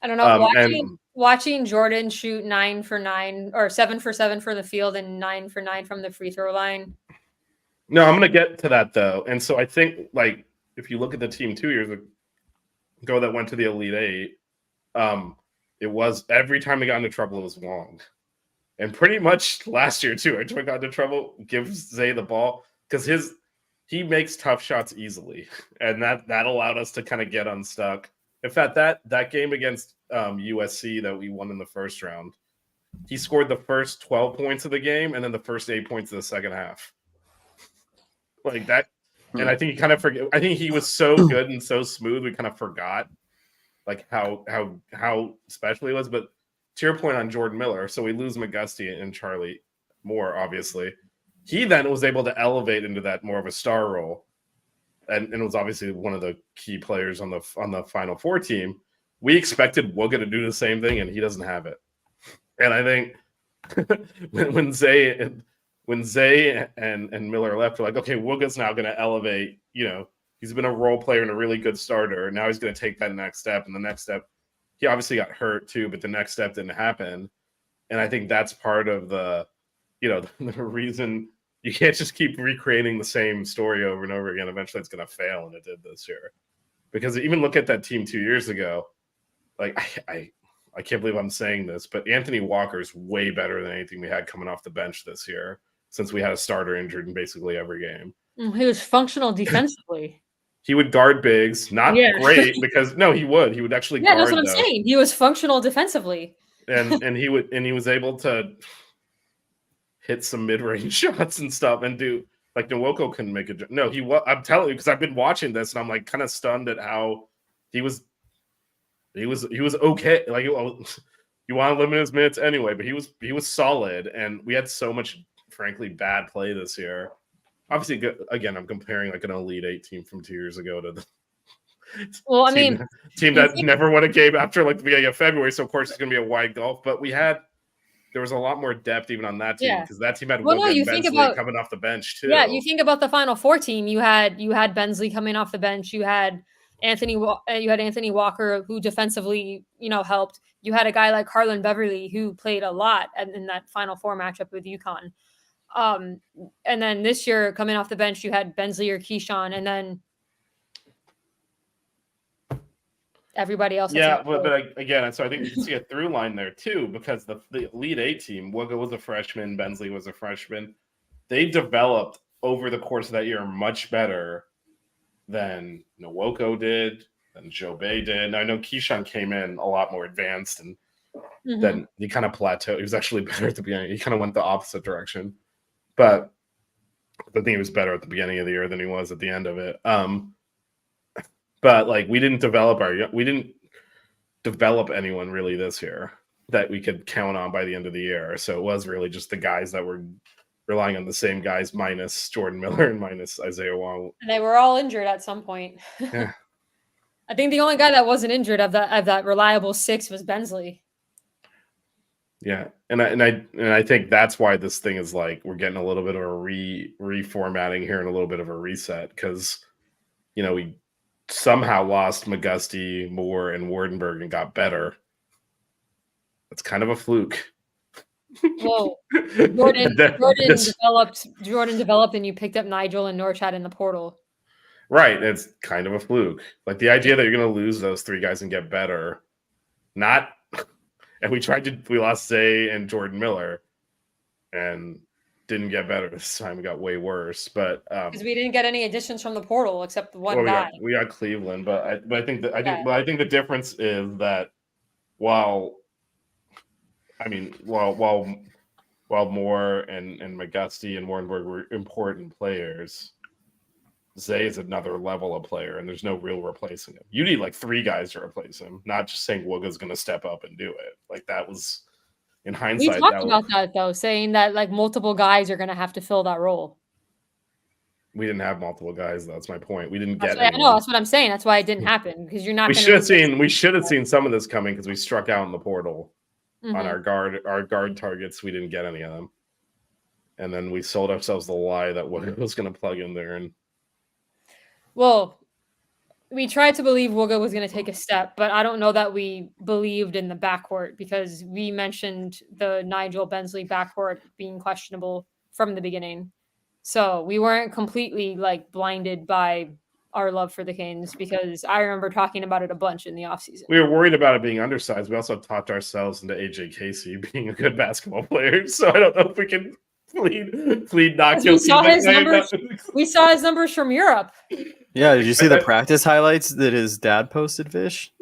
I don't know. Watching Jordan shoot 9 for 9 or 7 for 7 for the field and 9 for 9 from the free throw line. No, I'm going to get to that though. And so I think if you look at the team 2 years ago that went to the Elite Eight, it was every time they got into trouble, it was Wong. And pretty much last year too, every time I got into trouble, give Zay the ball because he makes tough shots easily. And that allowed us to kind of get unstuck. In fact, that game against USC that we won in the first round, he scored the first 12 points of the game and then the first 8 points of the second half. That. And I think he kind of forget. I think he was so good and so smooth, we kind of forgot how special he was. But to your point on Jordan Miller, so we lose McGusty and Charlie Moore, obviously. He then was able to elevate into that more of a star role. And was obviously one of the key players on the Final Four team. We expected Wooga to do the same thing, and he doesn't have it. And I think when Zay and Miller left, we're okay, Wooga's now going to elevate. He's been a role player and a really good starter. Now he's going to take that next step, and the next step, he obviously got hurt too, but the next step didn't happen. And I think that's part of the reason. You can't just keep recreating the same story over and over again. Eventually it's going to fail, and it did this year. Because even look at that team 2 years ago. I can't believe I'm saying this, but Anthony Walker is way better than anything we had coming off the bench this year. since we had a starter injured in basically every game. He was functional defensively. He would guard bigs, not Yeah. great because no, he would actually Yeah, guard that's what I'm though. saying. He was functional defensively. and he was able to hit some mid-range shots and stuff and do like Nwoko couldn't make a no, he was I'm telling you because I've been watching this and I'm like kind of stunned at how he was okay. Like you want to limit his minutes anyway, but he was solid and we had so much frankly bad play this year. Obviously, again, I'm comparing like an Elite Eight team from 2 years ago to the Well, I mean, team that never won a game after like the beginning of February. So of course it's going to be a wide gulf. But there was a lot more depth even on that team because that team had Well, no, Wood you and think Bensley about- coming off the bench too. yeah, you think about the Final Four team. You had Bensley coming off the bench. You had Anthony Walker, who defensively, helped. You had a guy like Harlan Beverly, who played a lot in that Final Four matchup with UConn. And then this year, coming off the bench, you had Bensley or Keyshawn, and then everybody else. Yeah, but again, so I think you can see a through line there too, because the Elite Eight team, Wugga was a freshman, Bensley was a freshman. They developed over the course of that year much better than Nwoko did, than Joe Bay did. And I know Keyshawn came in a lot more advanced, and then he kind of plateaued. He was actually better at the beginning. He kind of went the opposite direction, but I think he was better at the beginning of the year than he was at the end of it. But like we didn't develop anyone really this year that we could count on by the end of the year. So it was really just the guys that were relying on the same guys minus Jordan Miller and minus Isaiah Wong. And they were all injured at some point. Yeah. I think the only guy that wasn't injured of that reliable six was Bensley. Yeah, and I think that's why this thing is like we're getting a little bit of a reformatting here and a little bit of a reset because we somehow lost McGusty, Moore, and Wardenberg and got better. That's kind of a fluke. Well, Jordan developed, and you picked up Nigel and Norchad in the portal. Right, it's kind of a fluke. Like the idea that you're going to lose those three guys and get better, not. And we lost Zay and Jordan Miller, and didn't get better this time. We got way worse, but because we didn't get any additions from the portal except one guy. We got Cleveland, but I think the difference is that while Moore and McGusty and Warrenberg were important players, Zay is another level of player, and there's no real replacing him. You need like three guys to replace him, not just saying Wugga's going to step up and do it. Like that was, in hindsight, we talked about that though, saying that like multiple guys are going to have to fill that role. We didn't have multiple guys. That's my point. We didn't get. I know that's what I'm saying. That's why it didn't happen because you're not. We should have seen some of this coming because we struck out in the portal on our guard targets. We didn't get any of them, and then we sold ourselves the lie that Wugga was going to plug in there and. Well, we tried to believe Wugga was going to take a step, but I don't know that we believed in the backcourt because we mentioned the Nigel Bensley backcourt being questionable from the beginning. So we weren't completely like blinded by our love for the Canes because I remember talking about it a bunch in the offseason. We were worried about it being undersized. We also talked ourselves into AJ Casey being a good basketball player. So I don't know if we can plead not guilty. We saw his numbers from Europe. Yeah, did you see the practice highlights that his dad posted, Fish?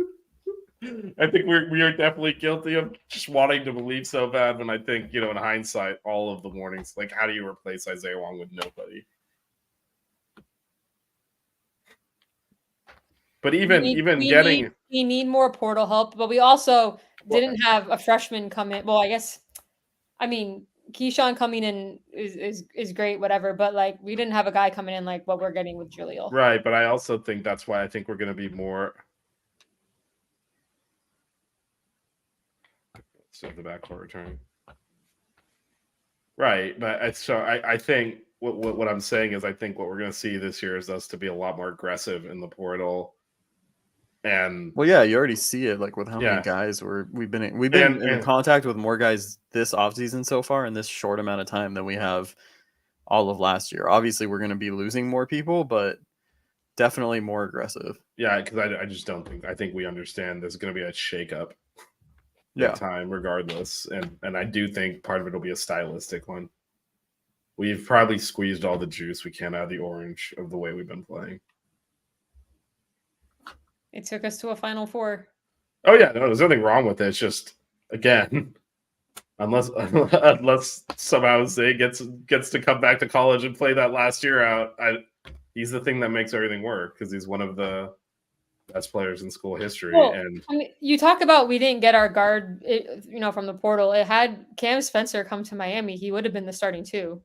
I think we are definitely guilty of just wanting to believe so bad when I think, in hindsight, all of the warnings, like how do you replace Isaiah Wong with nobody? But we need more portal help, but we also didn't have a freshman come in. Well, Keyshawn coming in is great, whatever. But like, we didn't have a guy coming in like what we're getting with Jaleel. Right, but I also think that's why I think we're going to be more. So the backcourt return. Right, but I think what I'm saying is I think what we're going to see this year is us to be a lot more aggressive in the portal. And well, yeah, you already see it like with how many guys we've been in contact with more guys this offseason so far in this short amount of time than we have all of last year. Obviously, we're going to be losing more people, but definitely more aggressive. Yeah, because I just don't think I think we understand there's going to be a shakeup. Time regardless, and I do think part of it will be a stylistic one. we've probably squeezed all the juice we can out of the orange of the way we've been playing. It took us to a Final Four. Oh yeah, no, there's nothing wrong with it. It's just again, unless somehow Zay gets to come back to college and play that last year out, he's the thing that makes everything work because he's one of the best players in school history. Well, And I mean, you talk about we didn't get our guard, from the portal. It had Cam Spencer come to Miami, he would have been the starting 2.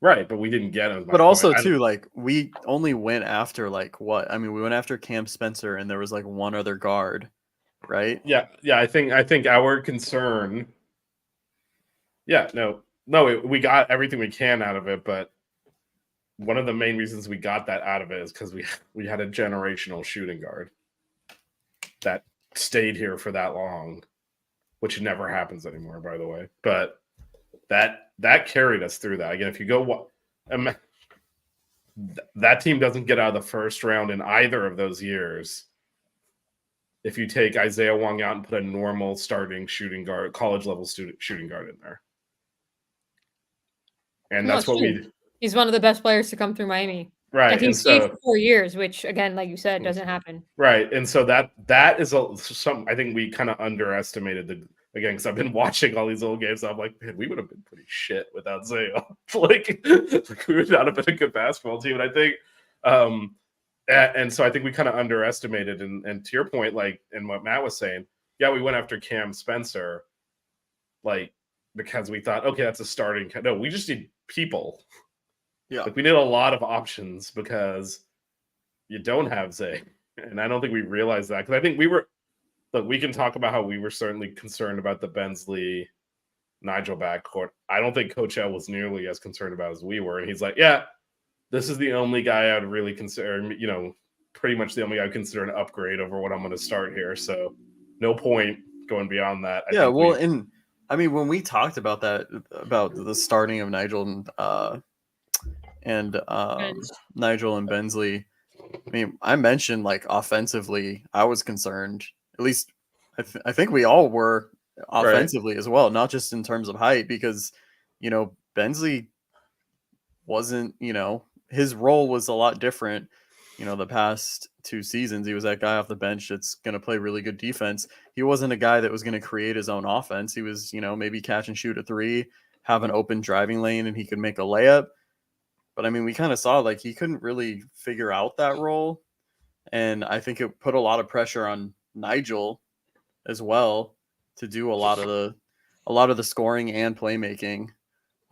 right, but we didn't get him. But also too, like we only went after like what? I mean, we went after Cam Spencer, and there was like one other guard, right? Yeah. I think our concern. Yeah, we got everything we can out of it, but one of the main reasons we got that out of it is because we had a generational shooting guard that stayed here for that long, which never happens anymore, by the way. But that carried us through that. Again, if you go, that team doesn't get out of the first round in either of those years. If you take Isaiah Wong out and put a normal starting shooting guard, college level shooting guard in there, and that's what we. He's one of the best players to come through Miami. Right. And he stayed for 4 years, which again, like you said, doesn't happen. Right. And so that is some I think we kind of underestimated again, because I've been watching all these old games. I'm like, man, we would have been pretty shit without Zaya. like we would not have been a good basketball team. And I think and so I think we kind of underestimated and to your point, like and what Matt was saying, yeah, we went after Cam Spencer, like because we thought, okay, that's a starting. No, we just need people. Yeah, like we need a lot of options because you don't have Zay, and I don't think we realized that because I think we were. Look, we can talk about how we were certainly concerned about the Bensley Nigel backcourt. I don't think Coach L was nearly as concerned about as we were, and he's like, "Yeah, this is the only guy I'd really consider. Pretty much the only guy I'd consider an upgrade over what I'm going to start here. So, no point going beyond that." And I mean, when we talked about that, about the starting of Nigel and Nigel and Bensley, I mean, I mentioned like offensively, I was concerned. At least I think we all were offensively as well, not just in terms of height, because Bensley wasn't, his role was a lot different. The past 2 seasons, he was that guy off the bench that's going to play really good defense. He wasn't a guy that was going to create his own offense. He was, maybe catch and shoot a 3, have an open driving lane, and he could make a layup. But I mean, we kind of saw like he couldn't really figure out that role. And I think it put a lot of pressure on Nigel as well to do a lot of the scoring and playmaking.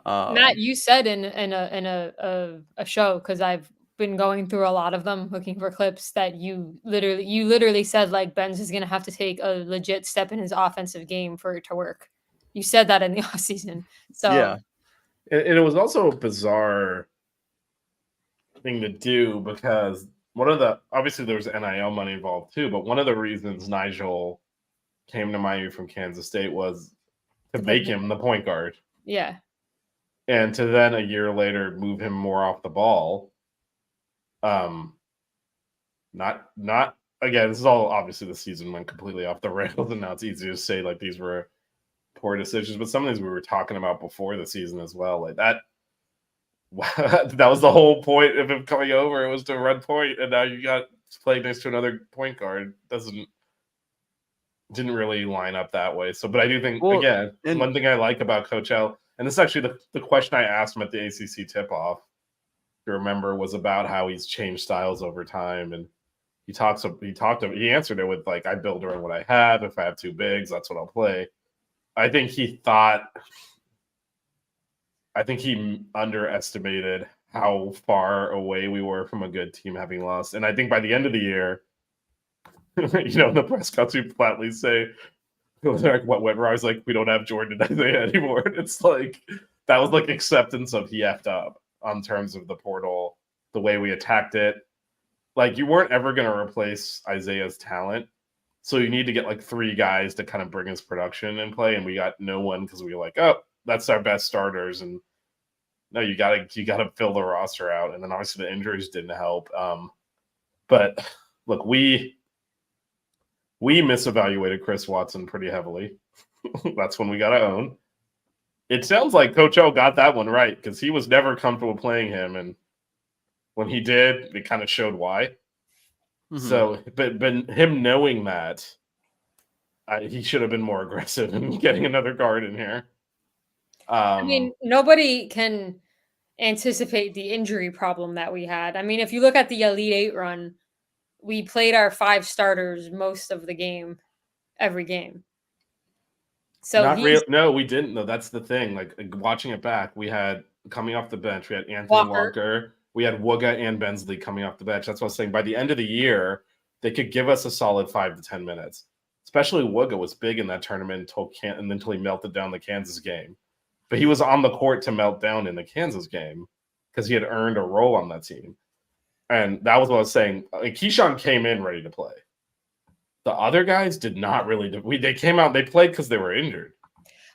Matt, you said in a show, because I've been going through a lot of them looking for clips, that you literally said like Benz is gonna have to take a legit step in his offensive game for it to work. You said that in the offseason. So yeah. And it was also a bizarre thing to do because obviously there was NIL money involved too, but one of the reasons Nigel came to Miami from Kansas State was to make him the point guard. Yeah. And to then a year later move him more off the ball. Not again, this is all obviously the season went completely off the rails, and now it's easy to say like these were poor decisions, but some of these we were talking about before the season as well. Like that was the whole point of him coming over. It was to run point, and now you got playing next to another point guard. Didn't really line up that way. So, but I do think one thing I like about Coach L, and this is actually the question I asked him at the ACC tip-off, if you remember, was about how he's changed styles over time, and he answered it with like, I build around what I have. If I have 2 bigs, that's what I'll play. I think he underestimated how far away we were from a good team having lost. And I think by the end of the year, in the press conference, we flatly say, like, what went wrong? I was like, we don't have Jordan Isaiah anymore. It's like, that was like acceptance of he effed up on terms of the portal, the way we attacked it. Like, you weren't ever going to replace Isaiah's talent. So you need to get like 3 guys to kind of bring his production in play. And we got no one because we were like, oh, that's our best starters. And no, you gotta fill the roster out. And then obviously the injuries didn't help. But look, we misevaluated Chris Watson pretty heavily. That's when we got to own. It sounds like Coach O got that one right because he was never comfortable playing him, and when he did, it kind of showed why. Mhm. So, but him knowing that, he should have been more aggressive in getting another guard in here. I mean, nobody can anticipate the injury problem that we had. I mean, if you look at the Elite Eight run, we played our 5 starters most of the game, every game. So not real. No, we didn't. Though that's the thing. Like watching it back, we had coming off the bench, we had Anthony Walker, we had Wooga and Bensley coming off the bench. That's what I was saying. By the end of the year, they could give us a solid 5 to 10 minutes. Especially Wooga was big in that tournament until he melted down the Kansas game. But he was on the court to melt down in the Kansas game because he had earned a role on that team. And that was what I was saying. Like, Keyshawn came in ready to play. The other guys did not really. They came out. They played because they were injured.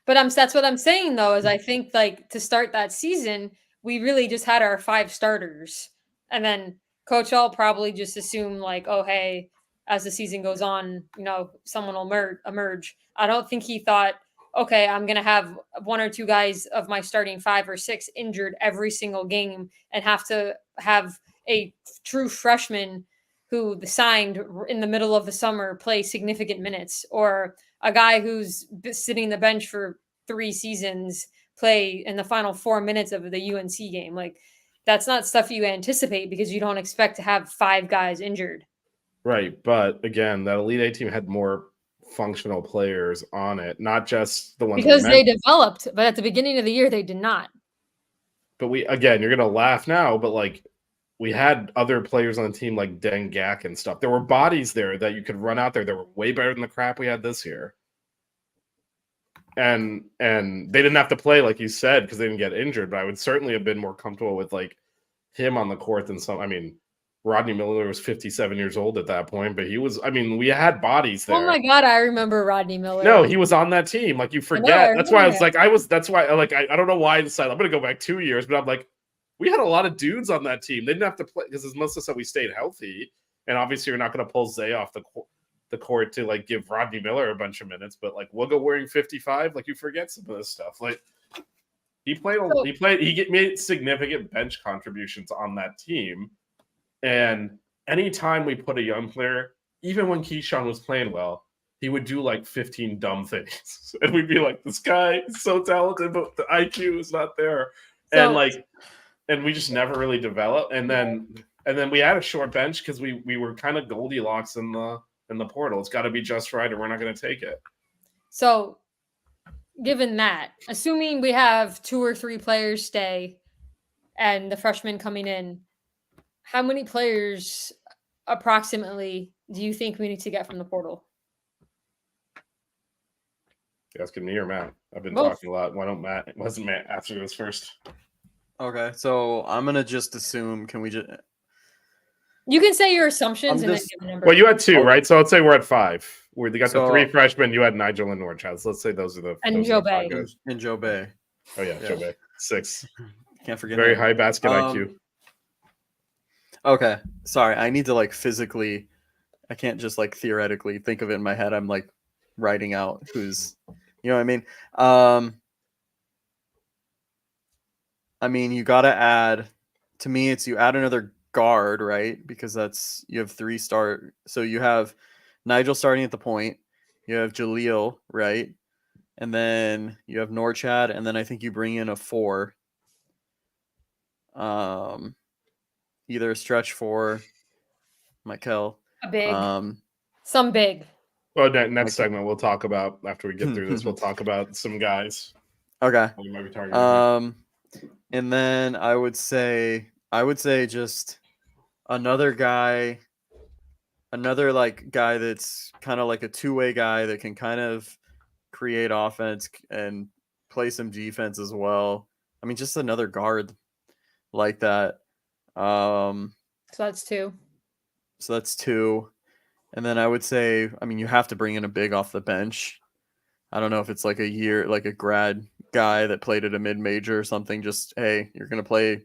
But that's what I'm saying though. Is I think like to start that season, we really just had our 5 starters, and then Coach L probably just assumed like, oh hey, as the season goes on, someone will emerge. I don't think he thought, okay, I'm gonna have 1 or 2 guys of my starting 5 or 6 injured every single game, and have to have a true freshman who signed in the middle of the summer play significant minutes, or a guy who's sitting the bench for 3 seasons play in the final 4 minutes of the UNC game. Like, that's not stuff you anticipate because you don't expect to have 5 guys injured. Right. But again, that Elite Eight team had more functional players on it, not just the ones because they developed, but at the beginning of the year they did not. But you're gonna laugh now, but like we had other players on the team like Deng Gak and stuff. There were bodies there that you could run out there that were way better than the crap we had this year. And they didn't have to play, like you said, because they didn't get injured. But I would certainly have been more comfortable with like him on the court than some. I mean, Rodney Miller was 57 years old at that point, but he was. I mean, we had bodies there. Oh my god, I remember Rodney Miller. No, he was on that team. Like you forget. That's why I was like, That's why I don't know why I decided I'm going to go back 2 years, but I'm like, we had a lot of dudes on that team. They didn't have to play because as most of us said, we stayed healthy, and obviously you're not going to pull Zay off the court to like give Rodney Miller a bunch of minutes, but like Wooga wearing 55, like you forget some of this stuff. Like he made significant bench contributions on that team. And anytime we put a young player, even when Keyshawn was playing well, he would do like 15 dumb things. And we'd be like, this guy is so talented, but the IQ is not there. And we just never really developed. And then we had a short bench because we were kind of Goldilocks in the portal. It's got to be just right, or we're not going to take it. So, given that, assuming we have 2 or 3 players stay, and the freshmen coming in, how many players approximately do you think we need to get from the portal? You asking me or Matt? I've been Both. talking a lot. Why don't Matt? Wasn't Matt after this first? Okay, so I'm gonna just assume. Can we just? You can say your assumptions and then give a number. Well, you had 2, right? So let's say we're at 5. We got the 3 So- freshmen. You had Nigel and Norchad. So let's say those are the And those Joe are the 5 Bay. guys. And Joe Bay. Oh yeah, Yeah. Joe Bay. 6. Can't forget Very him. high basket IQ. Okay, sorry. I need to like physically. I can't just like theoretically think of it in my head. I'm like writing out who's, you know what I mean. I mean, you got to add. To me, it's you add another guard, right? Because you have 3 start. So you have Nigel starting at the point. You have Jaleel, right? And then you have Norchad, and then I think you bring in a 4. Either a stretch 4, Michael. A big. Um, Some big. Well, next segment we'll talk about after we get through this. We'll talk about some guys. okay. We might be targeting. And then I would say just another guy, another like guy that's kind of like a two-way guy that can kind of create offense and play some defense as well. I mean, just another guard like that. So that's 2. So that's 2. And then I would say, I mean, you have to bring in a big off the bench. I don't know if it's like a grad guy that played at a mid-major or something. Just, hey, you're going to play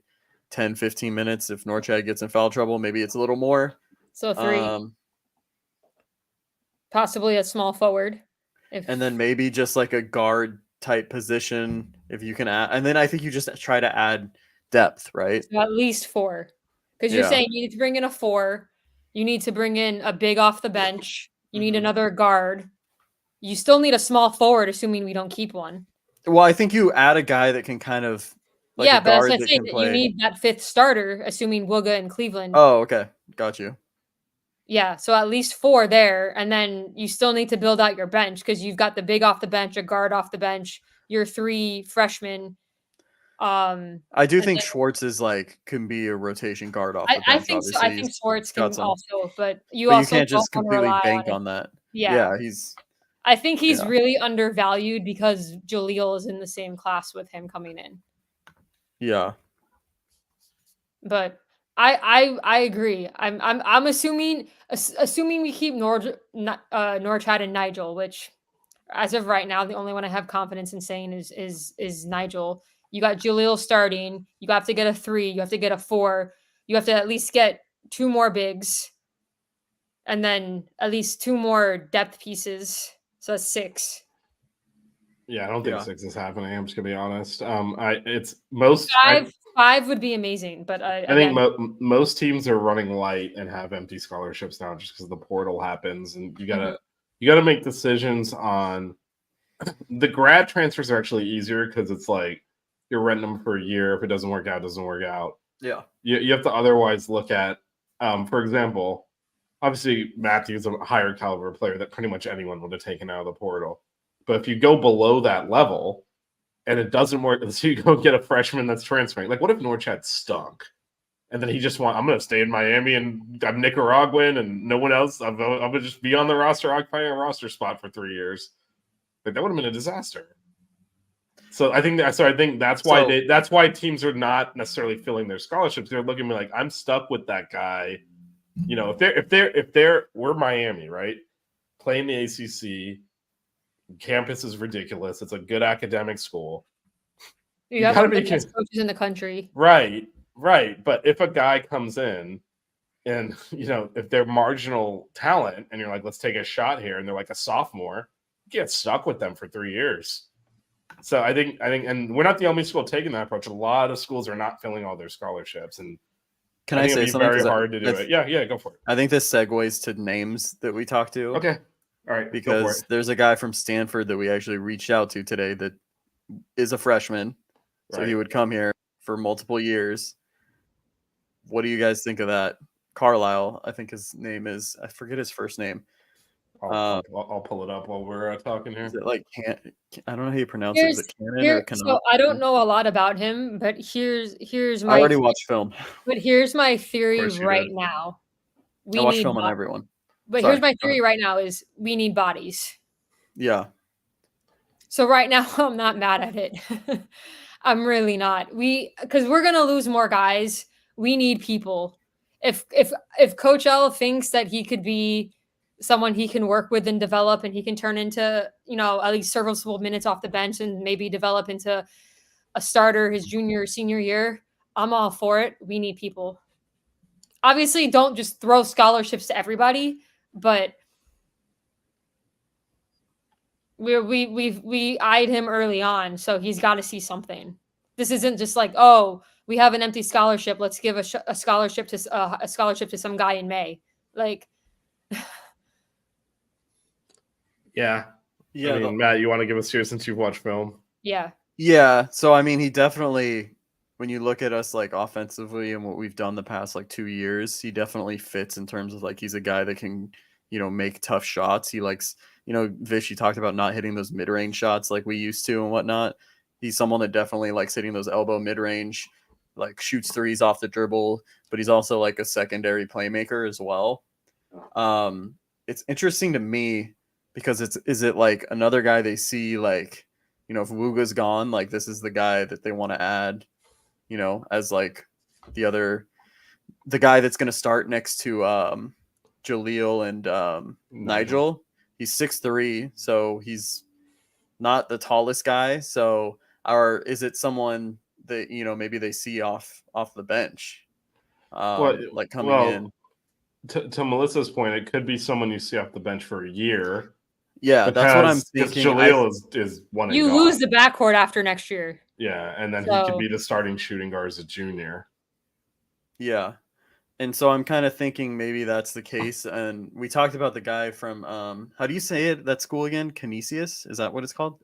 10, 15 minutes. If Norchad gets in foul trouble, maybe it's a little more. So 3. Possibly a small forward. And then maybe just like a guard type position, if you can add, and then I think you just try to add depth, right? So at least 4. Because you're Yeah. saying you need to bring in a 4. You need to bring in a big off the bench. You need Mhm. another guard. You still need a small forward, assuming we don't keep one. Well, I think you add a guy that can kind of like yeah, a but that's guard what I'm that saying. can That play. you need that 5th starter, assuming Wooga and Cleveland. Oh, okay, got you. Yeah, so at least 4 there, and then you still need to build out your bench because you've got the big off the bench, a guard off the bench, your 3 freshmen. I do And think then- Schwartz is like can be a rotation guard off the I bench. think so. Obviously, I think Schwartz got can some, also, but you but you also can't just don't wanna completely rely bank it. on that. Yeah. He's I think he's Yeah. really undervalued because Jaleel is in the same class with him coming in. yeah. But I agree. I'm assuming we keep Norchad and Nigel, which as of right now, the only one I have confidence in saying is Nigel. You got Jaleel starting. You have to get a 3. You have to get a 4. You have to at least get 2 more bigs, and then at least 2 more depth pieces. So that's 6. Yeah, I don't think Yeah. 6 is happening. I'm just gonna be honest. It's most. 5 would be amazing, but I again, think most teams are running light and have empty scholarships now, just because the portal happens, and you gotta make decisions on the grad transfers are actually easier because it's like you're renting them for a year. If it doesn't work out, it doesn't work out. Yeah. You have to otherwise look at, for example, obviously Matthew's a higher caliber player that pretty much anyone would have taken out of the portal. But if you go below that level and it doesn't work, so you go get a freshman that's transferring. Like, what if Norchad stunk? And then he just I'm going to stay in Miami and I'm Nicaraguan and no one else. I'm going to just be on the roster, occupying a roster spot for 3 years. Like, that would have been a disaster. So I think that's why teams are not necessarily filling their scholarships. They're looking at me like, I'm stuck with that guy. You know, we're Miami, right? Playing the ACC, campus is ridiculous. It's a good academic school. you have gotta the be best coaches in the country. Right. But if a guy comes in and, you know, if they're marginal talent and you're like, let's take a shot here, and they're like a sophomore, you get stuck with them for 3 years. So I think, and we're not the only school taking that approach. A lot of schools are not filling all their scholarships, and Can I think say it'd be something? very 'Cause hard to do it. Yeah, go for it. I think this segues to names that we talked to. Okay. All right. Go for Because it. there's a guy from Stanford that we actually reached out to today that is a freshman. So he Right. would come here for multiple years. What do you guys think of that? Carlisle, I think his name is. I forget his first name. I'll pull it up while we're talking here. Is it like I don't know how you pronounce it. Is it Cannon or Cannon? So I don't know a lot about him, but here's I my already watched film. but here's my theory course you right did. now. I watch film on everyone. But Sorry, here's my go theory right now is we need bodies. Yeah. So right now I'm not mad at it. I'm really not. Because we're gonna lose more guys. We need people. If Coach L thinks that he could be someone he can work with and develop, and he can turn into, you know, at least serviceable minutes off the bench and maybe develop into a starter his junior or senior year, I'm all for it. We need people. Obviously, don't just throw scholarships to everybody, but we eyed him early on, so he's got to see something. This isn't just like, oh, we have an empty scholarship. Let's give a scholarship to some guy in May. Like, Yeah. Yeah. I mean, Matt, you want to give us yours since you've watched film? yeah, Yeah. So I mean, he definitely, when you look at us like offensively and what we've done the past like 2 years, he definitely fits in terms of like he's a guy that can, you know, make tough shots. He likes, you know, Vish, you talked about not hitting those mid-range shots like we used to and whatnot. He's someone that definitely likes hitting those elbow mid-range, like shoots threes off the dribble, but he's also like a secondary playmaker as well. It's interesting to me because is it like another guy they see like, you know, if Wooga's gone, like this is the guy that they want to add, you know, as like the guy that's going to start next to Jaleel and Nigel. He's 6'3", so he's not the tallest guy. So is it someone that, you know, maybe they see off the bench, like coming in? To Melissa's point, it could be someone you see off the bench for a year. Yeah, that's what I'm Because thinking. Jaleel is one and You gone. lose the backcourt after next year. Yeah, and then he So- could be the starting shooting guard as a junior. Yeah. And so I'm kind of thinking maybe that's the case. And we talked about the guy from how do you say it? That school again? Canisius? Is that what it's called?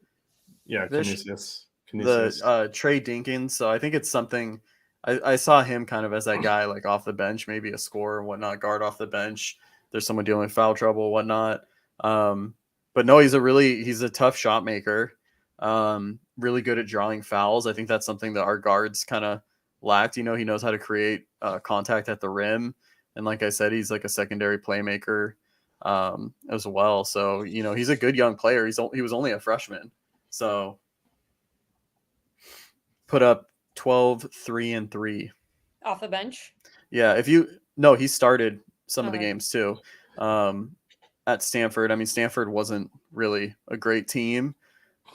Yeah, Vish? Canisius. The Trey Dinkins. So I think it's something. I saw him kind of as that guy like off the bench, maybe a scorer and whatnot, guard off the bench. There's someone dealing with foul trouble, whatnot. But no, he's a tough shot maker. Really good at drawing fouls. I think that's something that our guards kind of lacked. He knows how to create contact at the rim, and like I said, he's like a secondary playmaker as well. So he's a good young player. He was only a freshman, so put up 12, 3, and 3 Off the bench. Yeah, he started some of the Okay. games too. At Stanford, I mean, Stanford wasn't really a great team.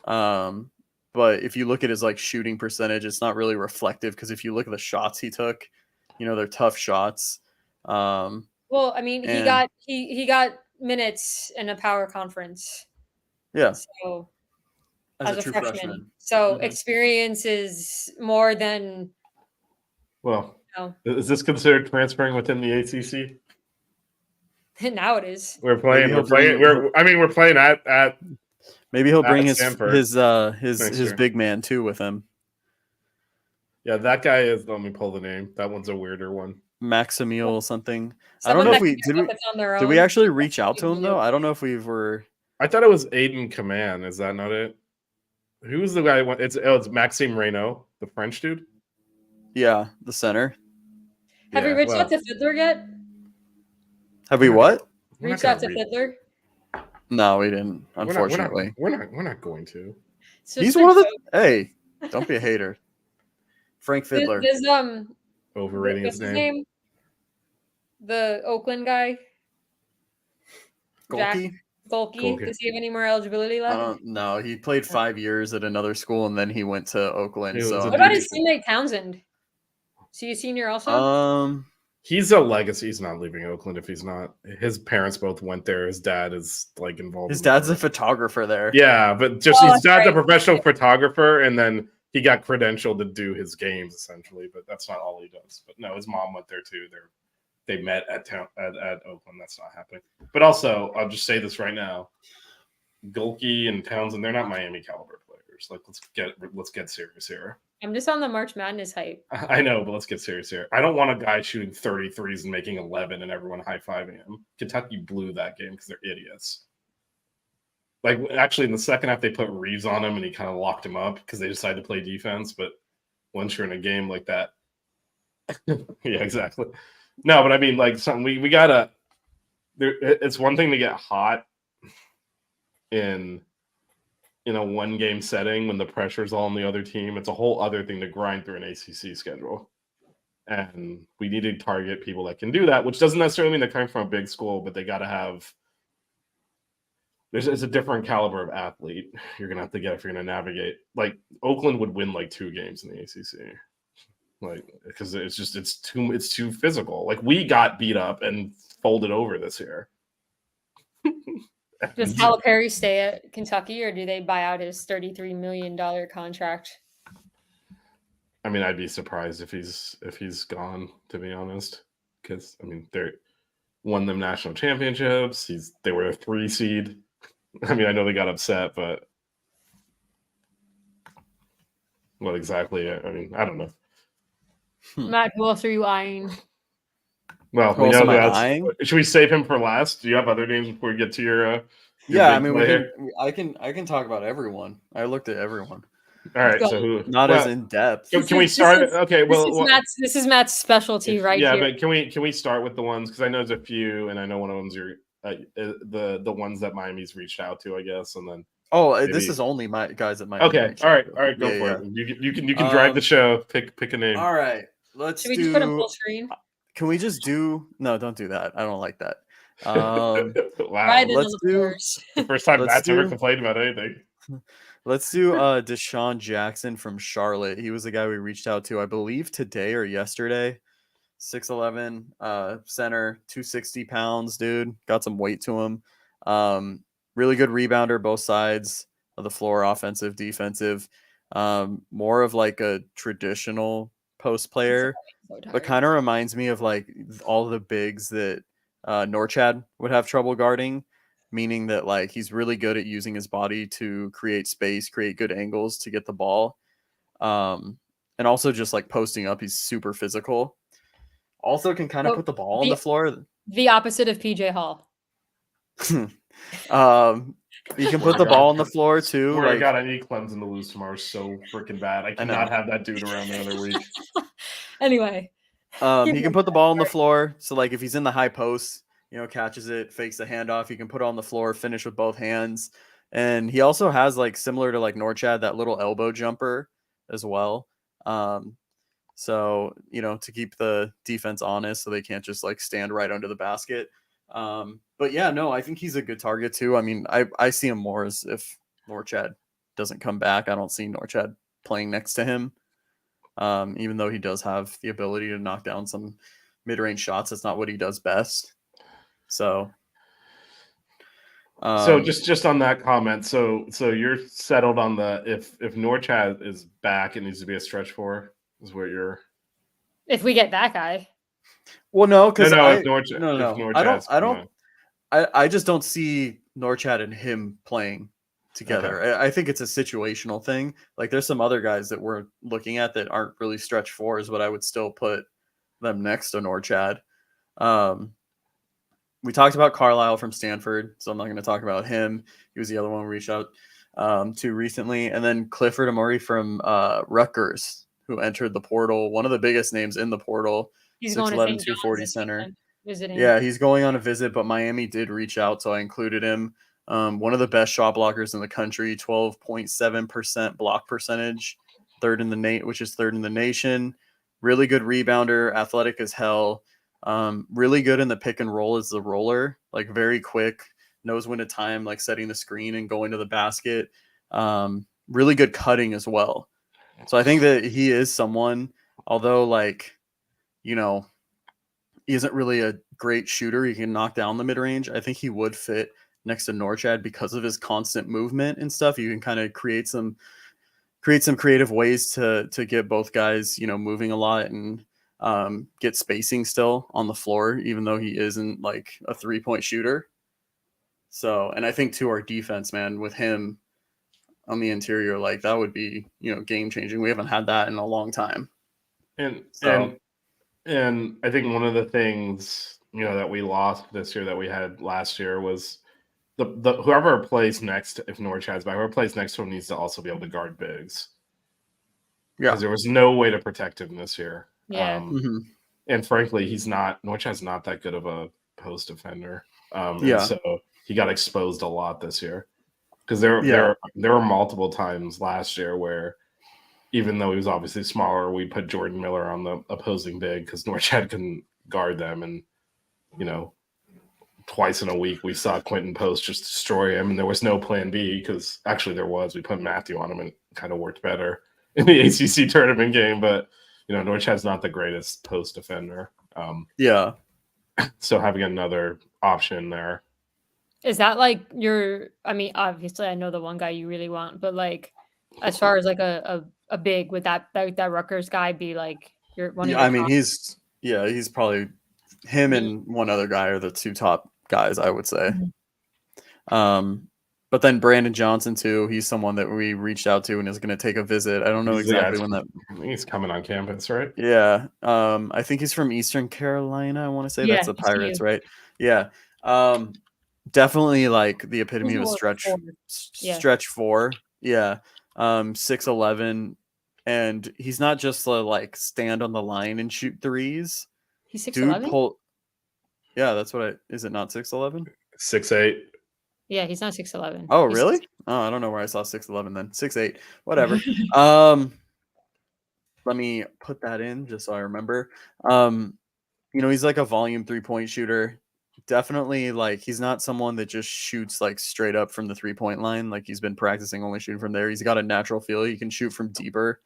But if you look at his like shooting percentage, it's not really reflective because if you look at the shots he took, they're tough shots. Well, I mean, he And- got he got minutes in a power conference. Yeah, So as a a true freshman. freshman. So Mhm. experience is more than Well, No. is this considered transferring within the ACC? now it is. We're playing. Maybe We're playing. We're playing at. Maybe he'll bring his Stanford his next his year. big man too with him. Yeah, that guy is. Let me pull the name. That one's a weirder one. Maximiel something. I Someone don't know if that we can do buckets on their did we own. actually reach out to him though? I don't know if we were. I thought it was Aiden Command. Is that not it? Who's the guy? It's Maxime Reynaud, the French dude. Yeah, the center. Have Yeah, you reached well, out to Fiddler yet? Have we what? we're not Reached out to gonna read- Fiddler? No, we didn't. we're not- Unfortunately, we're not going to. So he's it's one of the. been Hey, don't be a hater. Frank so- Fiddler. There's Overrating what's his name. The Oakland guy, Jack Golke? Golke. Golke. Does he have any more eligibility I left? don't know. He played 5 years at another school and then he went to Oakland. He was So a What about dude. his teammate Townsend? Is he a senior also? He's a legacy. He's not leaving Oakland if he's not. His parents both went there. His dad is like involved. his in the dad's a program. photographer there. Yeah, but just Oh, his dad's a right. professional photographer, and then he got credentialed to do his games essentially. But that's not all he does. But no, his mom went there too. They met at Oakland. That's not happening. But also, I'll just say this right now: Golke and Townsend, they're not Miami caliber players. Like, let's get serious here. I'm just on the March Madness hype. I know, but let's get serious here. I don't want a guy shooting 33s and making 11 and everyone high-fiving him. Kentucky blew that game because they're idiots. Like, actually, in the second half, they put Reeves on him and he kind of locked him up because they decided to play defense. But once you're in a game like that, yeah, exactly. No, but I mean, like, something we gotta. It's one thing to get hot in a one-game setting when the pressure's all on the other team. It's a whole other thing to grind through an ACC schedule. And we need to target people that can do that, which doesn't necessarily mean they're coming from a big school, but they got to have – it's a different caliber of athlete you're going to have to get if you're going to navigate. Like, Oakland would win, like, 2 games in the ACC. Like, because it's too physical. Like, we got beat up and folded over this year. Does Calipari stay at Kentucky, or do they buy out his $33 million contract? I mean, I'd be surprised if he's gone, to be honest. Because I mean, they won them national championships. They were a 3 seed. I mean, I know they got upset, but what exactly? I mean, I don't know. Matt, who else are you eyeing? Well, Who we else know am I that. eyeing? Should we save him for last? Do you have other names before we get to your? Yeah, I big mean, player? I can talk about everyone. I looked at everyone. All right, go. so who? Not well, as in depth. Can we start? This is- Okay, well, This is Matt's specialty right yeah, here. but can we start with the ones, because I know there's a few, and I know one of them's your the ones that Miami's reached out to, I guess, and then Oh, this maybe- is only my guys at my. okay, all right, go Yeah, for yeah. it. You can drive the show. Pick a name. All right, let's Should we just put him do. full screen? Can we just do? No, don't do that. I don't like that. Um, Wow, Right in let's on the do- floors. the first time let's Matt's ever do- complained about anything. let's do Deshaun Jackson from Charlotte. He was the guy we reached out to, I believe, today or yesterday. 6'11", center, 260 pounds, dude. Got some weight to him. Really good rebounder, both sides of the floor, offensive, defensive. More of like a traditional post player, So but tired. kind of reminds me of like all the bigs that Norchad would have trouble guarding, meaning that like he's really good at using his body to create space, create good angles to get the ball. And also just like posting up, he's super physical. Also can kind of So put the ball on the floor. The opposite of PJ Hall. You can put the ball on the floor too. Swear to Like, God, I need Clemson to lose tomorrow so freaking bad. I I know. cannot have that dude around the other week. Anyway, he can put the ball on the floor. So like if he's in the high post, catches it, fakes the handoff, he can put it on the floor, finish with both hands. And he also has like similar to like Norchad, that little elbow jumper as well. So, to keep the defense honest so they can't just like stand right under the basket. But yeah, no, I think he's a good target too. I mean, I see him more as if Norchad doesn't come back. I don't see Norchad playing next to him. Even though he does have the ability to knock down some mid-range shots, that's not what he does best. So just on that comment, so you're settled on the if Norchad is back, it needs to be a stretch four, is what you're. if we get that guy, well, no, because I just don't see Norchad and him playing together. Okay. I think it's a situational thing. Like there's some other guys that we're looking at that aren't really stretch fours, but I would still put them next to Norchad. We talked about Carlisle from Stanford, so I'm not going to talk about him. He was the other one we reached out to recently. And then Clifford Amuri from Rutgers, who entered the portal, one of the biggest names in the portal, he's 6'11", going to St. John's 240 this center. weekend, visiting. Yeah, he's going on a visit, but Miami did reach out, so I included him. One of the best shot blockers in the country, 12.7% block percentage, third in the nation. Really good rebounder, athletic as hell. Really good in the pick and roll as the roller, like very quick, knows when to time, like setting the screen and going to the basket. Really good cutting as well. So I think that he is someone, although like, he isn't really a great shooter. He can knock down the mid range. I think he would fit next to Norchad because of his constant movement and stuff. You can kind of create some creative ways to get both guys, moving a lot and get spacing still on the floor, even though he isn't like a 3-point shooter. So, and I think to our defense, man, with him on the interior, like that would be, game changing. We haven't had that in a long time. And So, and I think one of the things, that we lost this year that we had last year was the whoever plays next, if Norchad's back, whoever plays next to him needs to also be able to guard bigs. yeah. Because there was no way to protect him this year. Yeah. And frankly, Norchad's not that good of a post defender. Yeah. And so he got exposed a lot this year. Because there were multiple times last year where, even though he was obviously smaller, we put Jordan Miller on the opposing big because Norchad couldn't guard them. And, twice in a week we saw Quentin Post just destroy him. And there was no plan B because actually there was. We put Matthew on him and it kind of worked better in the ACC tournament game. But, Norchad's not the greatest post defender. Yeah. So having another option there. Is that like obviously I know the one guy you really want, but like as far as like a big, would that Rutgers guy be like your one? Yeah, I mean, he's probably him and one other guy are the two top guys, I would say. But then Brandon Johnson too. He's someone that we reached out to and is going to take a visit. I don't know exactly when that. He's coming on campus, right? Yeah. I think he's from Eastern Carolina. I want to say that's the Pirates, ECU. right? Yeah. Definitely like the epitome of a stretch four. Yeah. 6'11", and he's not just like stand on the line and shoot threes. He's 6'11". Yeah, that's what is it not 6'11"? 6'8". Yeah, he's not 6'11". Oh, really? Oh, I don't know where I saw 6'11" then. 6'8", whatever. Let me put that in just so I remember. He's like a volume 3-point shooter. Definitely like he's not someone that just shoots like straight up from the 3-point line. Like he's been practicing only shooting from there. He's got a natural feel. He can shoot from deeper.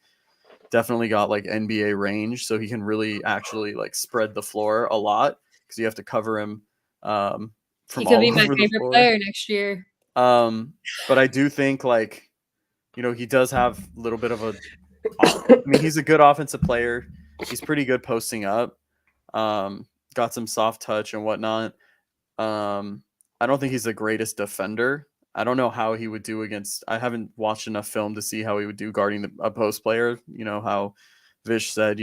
Definitely got like NBA range, so he can really actually like spread the floor a lot because you have to cover him. He could be my favorite player next year. But I do think like, he does have a little bit of a. I mean, he's a good offensive player. He's pretty good posting up. Got some soft touch and whatnot. I don't think he's the greatest defender. I don't know how he would do against. I haven't watched enough film to see how he would do guarding a post player. How Vish said,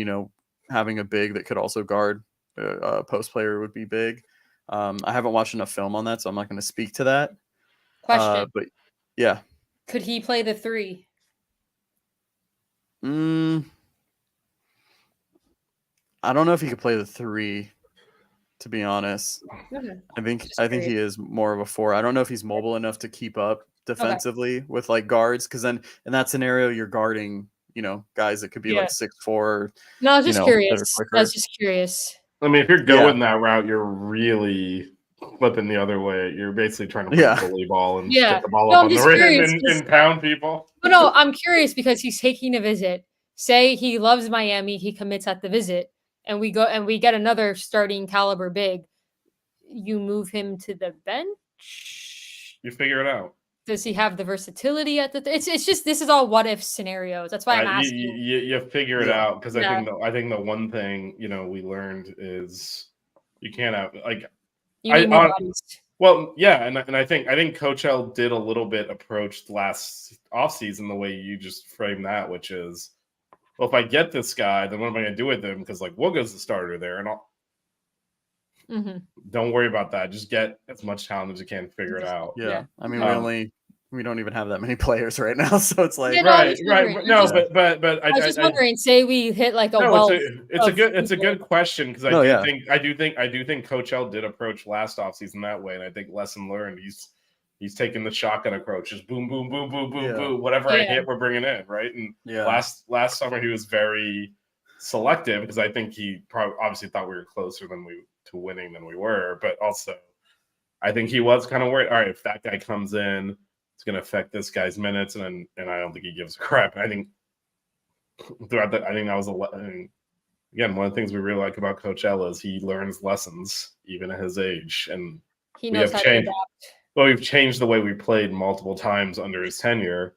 having a big that could also guard a post player would be big. I haven't watched enough film on that, so I'm not going to speak to that. Question. But yeah. Could he play the 3? I don't know if he could play the 3, to be honest. Okay. I think he is more of a 4. I don't know if he's mobile enough to keep up defensively with like guards, because then in that scenario you're guarding, guys that could be like 6'4". No, I was just that are curious. quicker. I was just curious. I mean, if you're going that route, you're really flipping the other way. You're basically trying to play bully ball and get the ball up on the rim and pound people. But no, I'm curious because he's taking a visit. Say he loves Miami, he commits at the visit, and we go and we get another starting caliber big. You move him to the bench. You figure it out. Does he have the versatility at the? It's just this is all what if scenarios. That's why I'm asking. You figure it out, because I think the one thing we learned is you can't have like. Well, yeah, and I think Coach L did a little bit approach last offseason the way you just framed that, which is, well, if I get this guy, then what am I going to do with him? Because like Wooga's the starter there, and don't worry about that. Just get as much talent as you can, figure it out. Yeah. I mean, we don't even have that many players right now, so it's like right. No, but I was just wondering. Say we hit like a it's a good question, because I do think Coach L did approach last offseason that way, and I think lesson learned. He's taking the shotgun approach, just boom, boom, boom, boom, boom, boom. Whatever I hit, we're bringing in, right? And last summer he was very selective, because I think he probably obviously thought we were closer to winning than we were, but also I think he was kind of worried. All right, if that guy comes in, it's going to affect this guy's minutes, and I don't think he gives a crap. And I think throughout that, I think that was again, one of the things we really like about Coach L is he learns lessons even at his age, and he knows how to adapt. Well, we've changed the way we played multiple times under his tenure,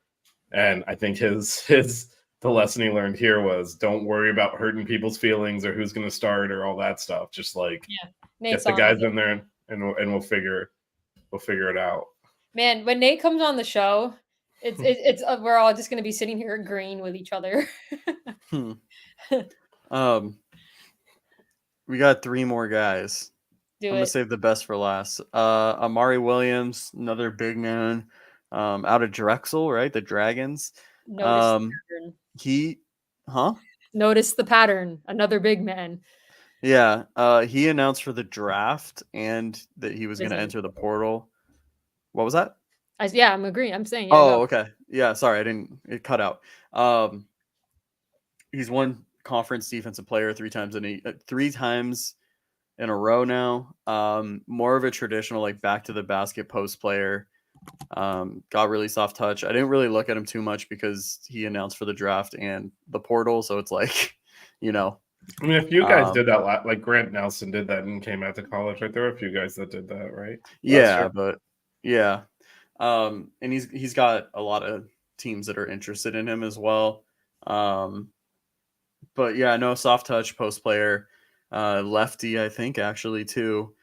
and I think the lesson he learned here was don't worry about hurting people's feelings or who's going to start or all that stuff. Just like get the guys in there, and we'll figure it out. Man, when Nate comes on the show, it's we're all just going to be sitting here agreeing with each other. We got 3 more guys. I'm gonna save the best for last. Amari Williams, another big man, out of Drexel, right? The Dragons. Notice the pattern. Another big man. Yeah. He announced for the draft and that he was going to enter the portal. What was that? I'm agreeing. I'm saying. Okay. Yeah. Sorry, it cut out. He's won conference defensive player 3 times in a row now. More of a traditional like back to the basket post player. Got really soft touch. I didn't really look at him too much because he announced for the draft and the portal, so it's like, I mean, a few guys did that. Like Grant Nelson did that and came out to college. Right, there were a few guys that did that, right? And he's got a lot of teams that are interested in him as well. But yeah, no, soft touch post player, lefty, I think actually too.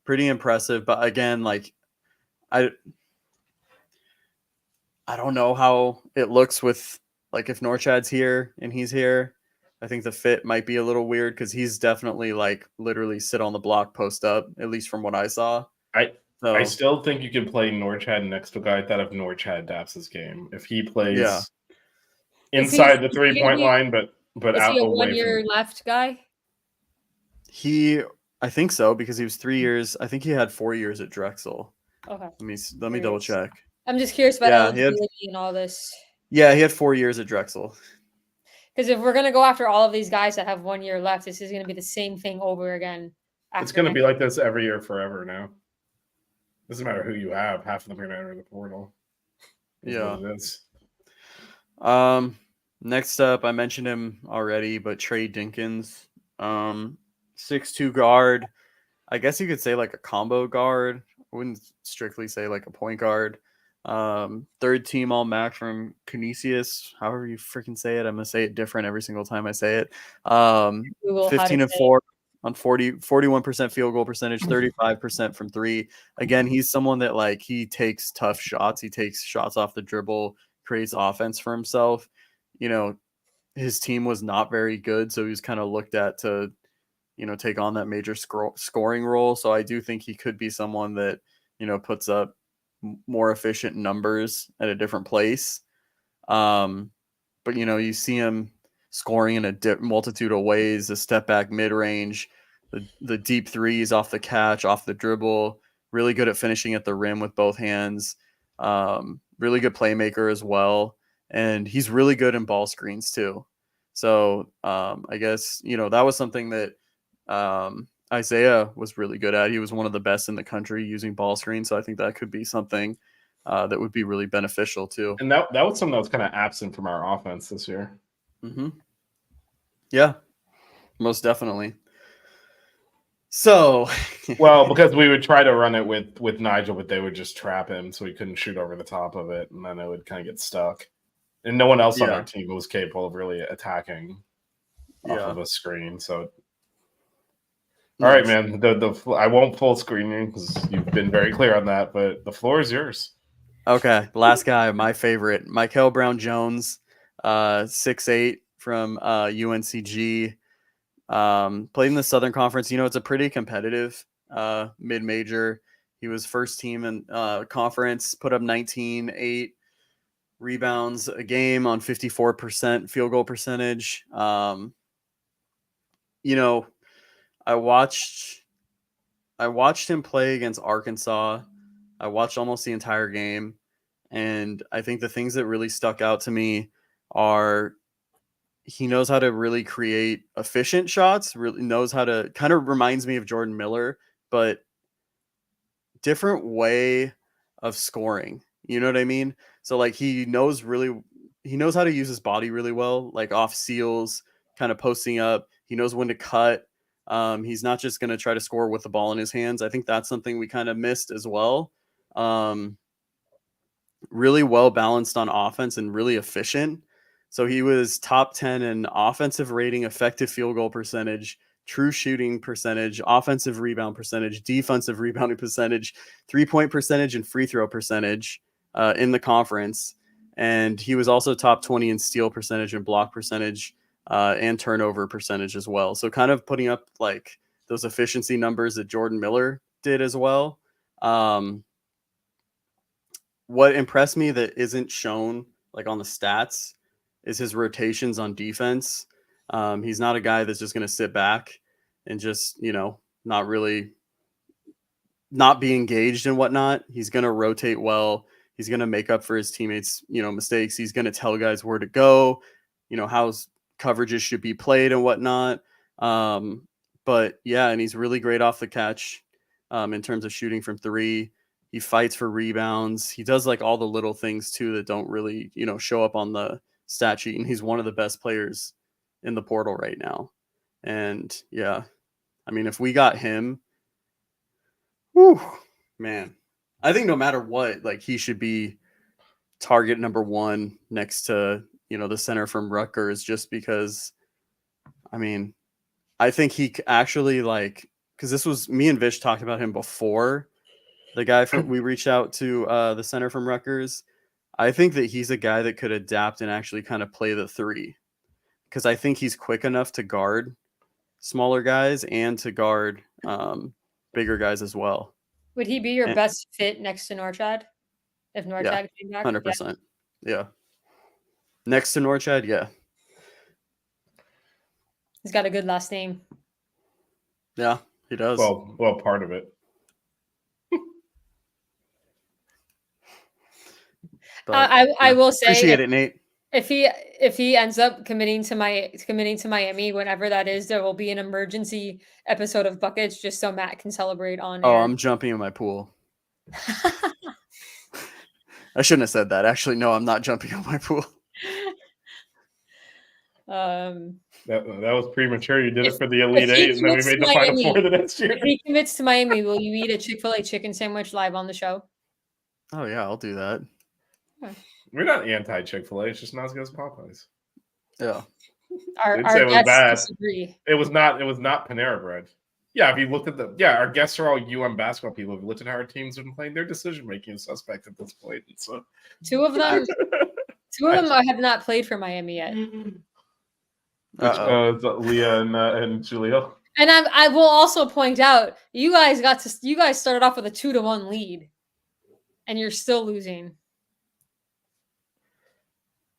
Pretty impressive. But again, like I don't know how it looks with like if Norchad's here and he's here. I think the fit might be a little weird because he's definitely like literally sit on the block, post up, at least from what I saw. I still think you can play Norchad next to a guy that if Norchad adapts his game. If he plays inside the 3-point line, but out he a away 1 year left guy? I think so, because he was 3 years. I think he had 4 years at Drexel. Okay. Let me double check. I'm just curious about eligibility and all this. Yeah, he had 4 years at Drexel. Because if we're going to go after all of these guys that have 1 year left, this is going to be the same thing over again. It's going to be like this every year forever now. Doesn't matter who you have. Half of them are going to enter the portal. Yeah. Next up, I mentioned him already, but Trey Dinkins, 6'2" guard. I guess you could say like a combo guard wouldn't strictly say like a point guard. Third team all MAC from Canisius, however you freaking say it. I'm gonna say it different every single time I say it. Google how to 15 and say 4 on 41% field goal percentage, 35% from three. Again, he's someone that like he takes tough shots. He takes shots off the dribble, creates offense for himself. You know, his team was not very good, so he was kind of looked at to, you know, take on that major scoring role. So I do think he could be someone that, you know, puts up more efficient numbers at a different place. But, you know, you see him scoring in a multitude of ways, the step back mid range, the deep threes off the catch, off the dribble, really good at finishing at the rim with both hands. Really good playmaker as well. And he's really good in ball screens too. So I guess, you know, that was something that Isaiah was really good at. He was one of the best in the country using ball screens. So I think that could be something that would be really beneficial too. And that was something that was kind of absent from our offense this year. Mm-hmm. Yeah, most definitely. So, well, because we would try to run it with Nigel, but they would just trap him, so he couldn't shoot over the top of it, and then it would kind of get stuck. And no one else on our team was capable of really attacking off of a screen. So, all right, man. I won't full screen you because you've been very clear on that, but the floor is yours. Okay, last guy, my favorite, Michael Brown-Jones, 6'8" from UNCG. Played in the Southern Conference. You know, it's a pretty competitive mid-major. He was first team in conference, put up 19, 8 rebounds a game on 54% field goal percentage. You know, I watched him play against Arkansas. I watched almost the entire game, and I think the things that really stuck out to me are he knows how to really create efficient shots, really knows how to, kind of reminds me of Jordan Miller, but different way of scoring. You know what I mean? So like he knows how to use his body really well, like off seals, kind of posting up. He knows when to cut. He's not just going to try to score with the ball in his hands. I think that's something we kind of missed as well. Really well balanced on offense and really efficient. So he was top 10 in offensive rating, effective field goal percentage, true shooting percentage, offensive rebound percentage, defensive rebounding percentage, 3-point percentage, and free throw percentage in the conference. And he was also top 20 in steal percentage and block percentage and turnover percentage as well. So kind of putting up like those efficiency numbers that Jordan Miller did as well. What impressed me that isn't shown like on the stats is his rotations on defense. He's not a guy that's just going to sit back and just, you know, not be engaged and whatnot. He's going to rotate well. He's going to make up for his teammates, you know, mistakes. He's going to tell guys where to go, you know, how coverages should be played and whatnot. But yeah, and he's really great off the catch in terms of shooting from three. He fights for rebounds. He does like all the little things too that don't really, you know, show up on the stat sheet. And he's one of the best players in the portal right now. And yeah, I mean, if we got him, whew, man, I think no matter what, like he should be target number one next to, you know, the center from Rutgers, just because, I mean, I think he actually like, because this was me and Vish talked about him before the guy from, we reached out to the center from Rutgers. I think that he's a guy that could adapt and actually kind of play the three, because I think he's quick enough to guard smaller guys and to guard bigger guys as well. Would he be your best fit next to Norchad if Norchad came back? 100%. Yeah. Next to Norchad, yeah. He's got a good last name. Yeah, he does. Well, part of it. I will say, appreciate it, Nate. If he ends up committing to Miami, whenever that is, there will be an emergency episode of Buckets just so Matt can celebrate on air. Oh, I'm jumping in my pool. I shouldn't have said that. Actually, no, I'm not jumping in my pool. That was premature. You did If- it for the Elite if he Eight, and then we commits made to the Final Miami- Four the next year. If he commits to Miami, will you eat a Chick-fil-A chicken sandwich live on the show? Oh yeah, I'll do that. We're not anti Chick-fil-A. It's just not as good as Popeyes. Yeah. Our, Didn't say it was guests bad. disagree. It was not Panera Bread. Yeah, if you looked at our guests are all UM basketball people. If you looked at how our teams have been playing, their decision making is suspect at this point. So Two of them have not played for Miami yet. Leah and Julio. And I will also point out, you guys started off with a 2-1 lead, and you're still losing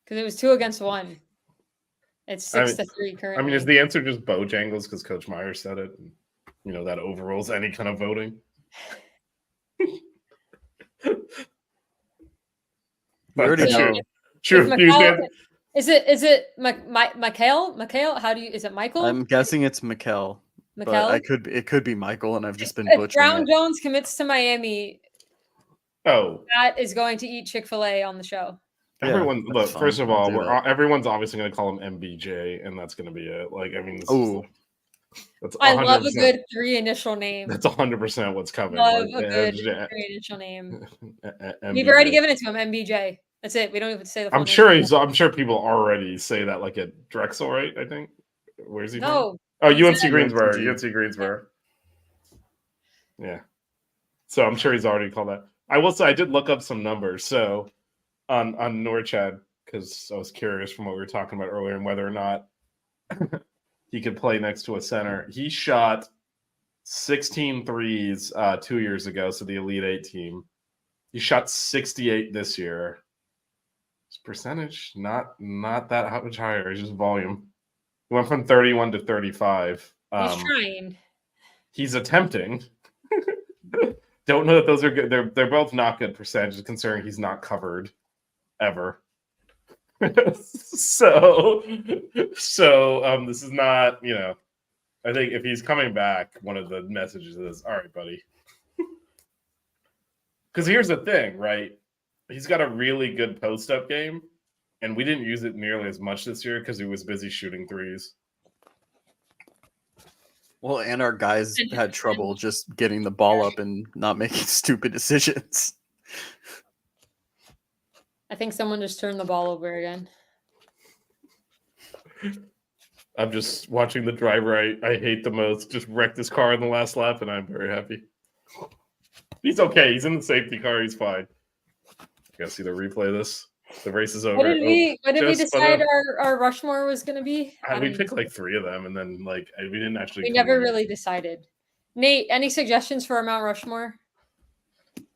because it was 2 against 1. It's 6-3 currently. I mean, is the answer just Bojangles because Coach Myers said it? And, that overrules any kind of voting. We already True. know. True. Is it Michael? Is it Michael? I'm guessing it's Mikel. But Mikel? it could be Michael, and I've just been If butchering Brown it. Jones commits to Miami, Oh, Matt is going to eat Chick-fil-A on the show. Yeah, everyone. Look, that's fine. first of I'll all, do that. everyone's obviously going to call him MBJ, and that's going to be it. Like, I mean, this Ooh. that's I love a 100%. good 3 initial name. That's 100% what's coming. Love Like, a good MJ 3 initial name. MBJ. We've already given it to him, MBJ. That's it. We don't even say the full I'm name. sure I'm sure people already say that like at Drexel, right? I think. Where's he from? No. Oh, he UNC said- Greensboro. UNC. UNC Greensboro. Yeah. So I'm sure he's already called that. I will say I did look up some numbers. So on Norchad, because I was curious from what we were talking about earlier and whether or not he could play next to a center. He shot 16 threes 2 years ago, so the Elite Eight team. He shot 68 this year. His percentage, not that much higher. It's just volume. He went from 31 to 35. He's trying. He's attempting. Don't know that those are good. They're both not good percentages, considering he's not covered ever. so this is not, I think if he's coming back, one of the messages is, all right, buddy. Because here's the thing, right? He's got a really good post-up game, and we didn't use it nearly as much this year because he was busy shooting threes. Well, and our guys had trouble just getting the ball up and not making stupid decisions. I think someone just turned the ball over again. I'm just watching the driver I hate the most just wrecked his car in the last lap, and I'm very happy. He's okay. He's in the safety car. He's fine. You gotta see the replay of this. The race is over. What did we just put decide up- our Rushmore was going to be? We picked like 3 of them, and then we didn't actually. We come never in. really decided. Nate, any suggestions for our Mount Rushmore?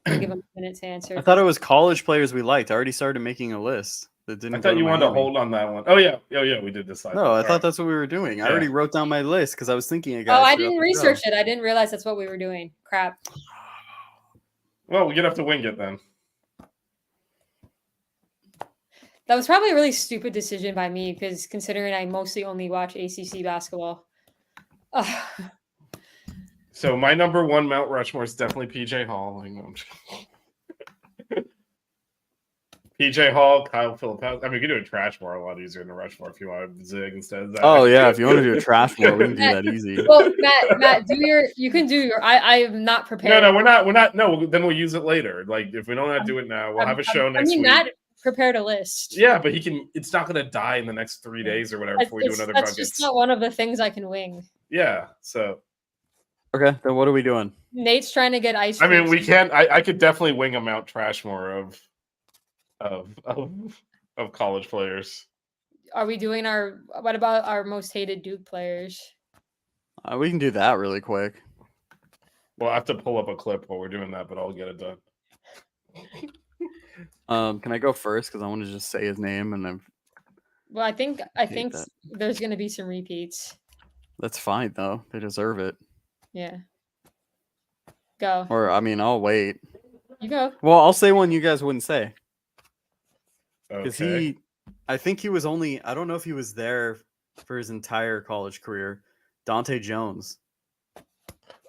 I'll give him a minute to answer. I thought it was college players we liked. I already started making a list that didn't. I go thought you wanted to Miami. hold on that one. Oh yeah, we did decide. No, I All thought right. that's what we were doing. I Yeah. already wrote down my list because I was thinking of Oh, guys. I throughout didn't the show. research it. I didn't realize that's what we were doing. Crap. Well, we're gonna have to wing it then. That was probably a really stupid decision by me because considering I mostly only watch ACC basketball. Ugh. So my number 1 Mount Rushmore is definitely PJ Hall. PJ Hall, Kyle Filipowski. I mean, we could do a Trashmore a lot easier than a Rushmore if you want to zig instead of that. Oh yeah, if you want to do a trash more, we can do that easy. Well, Matt, you can do your. I am not prepared. No, we're not. No, then we'll use it later. Like if we don't have to do it now, we'll have a show next week. Matt prepared a list. Yeah, but he can. It's not going to die in the next 3 days or whatever before we do another That's buckets. just not one of the things I can wing. Yeah. So Okay, then what are we doing? Nate's trying to get ice. I mean, cream. we can. I could definitely wing a Mount Trashmore of college players. Are we doing our? What about our most hated Duke players? We can do that really quick. We'll have to pull up a clip while we're doing that, but I'll get it done. Can I go first because I want to just say his name and then Well, I think that. there's going to be some repeats. that's fine though. They deserve it. Yeah. Go. Or I mean, I'll wait. You go. Well, I'll say one you guys wouldn't say because Okay. I think he was only. I don't know if he was there for his entire college career. Dante Jones.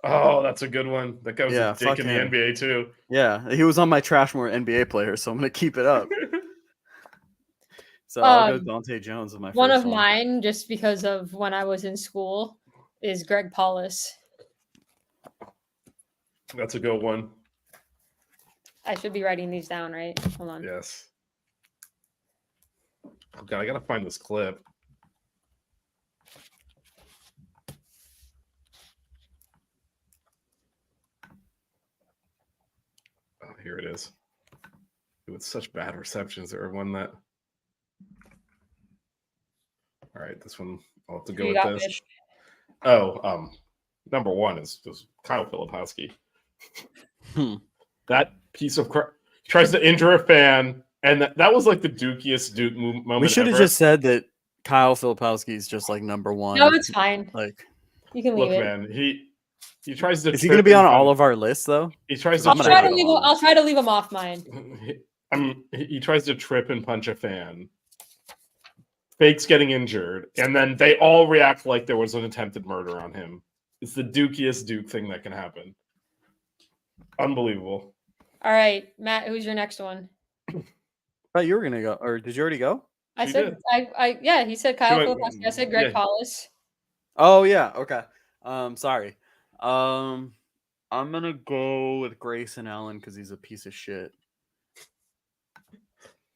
Oh, that's a good one. That guy was Yeah, a dick fuck in the him. NBA too. Yeah, he was on my Trashmore NBA player, so I'm gonna keep it up. So I'll go Um, Dante Jones with my One first of mine, just because of when I was in school, is Greg Paulus. That's a good one. I should be writing these down, right? Hold on. Yes. Oh god, I gotta find this clip. Oh, here it is. With such bad receptions, there one that. All right, this one I'll have to Who go you with got, this. Fish? Oh, number one is Kyle Filipowski. Hmm. That piece of crap tries to injure a fan, and that was like the dukiest Duke moment. We should have ever. just said that Kyle Filipowski is just like number one. No, it's fine. Like, You can leave Look, it. man, he tries to. is he going to be on all of our lists though? He tries to. I'll I'm gonna try have to him leave. on. I'll try to leave him off mine. He tries to trip and punch a fan. Fake's getting injured, and then they all react like there was an attempted murder on him. It's the dukiest Duke thing that can happen. Unbelievable. All right, Matt. Who's your next one? Thought you were going to go, or did you already go? I She said. did. Yeah. He said Kyle went- Filipowski. I said Greg yeah. Paulus. Oh yeah, okay. Sorry. I'm gonna go with Grayson Allen because he's a piece of shit.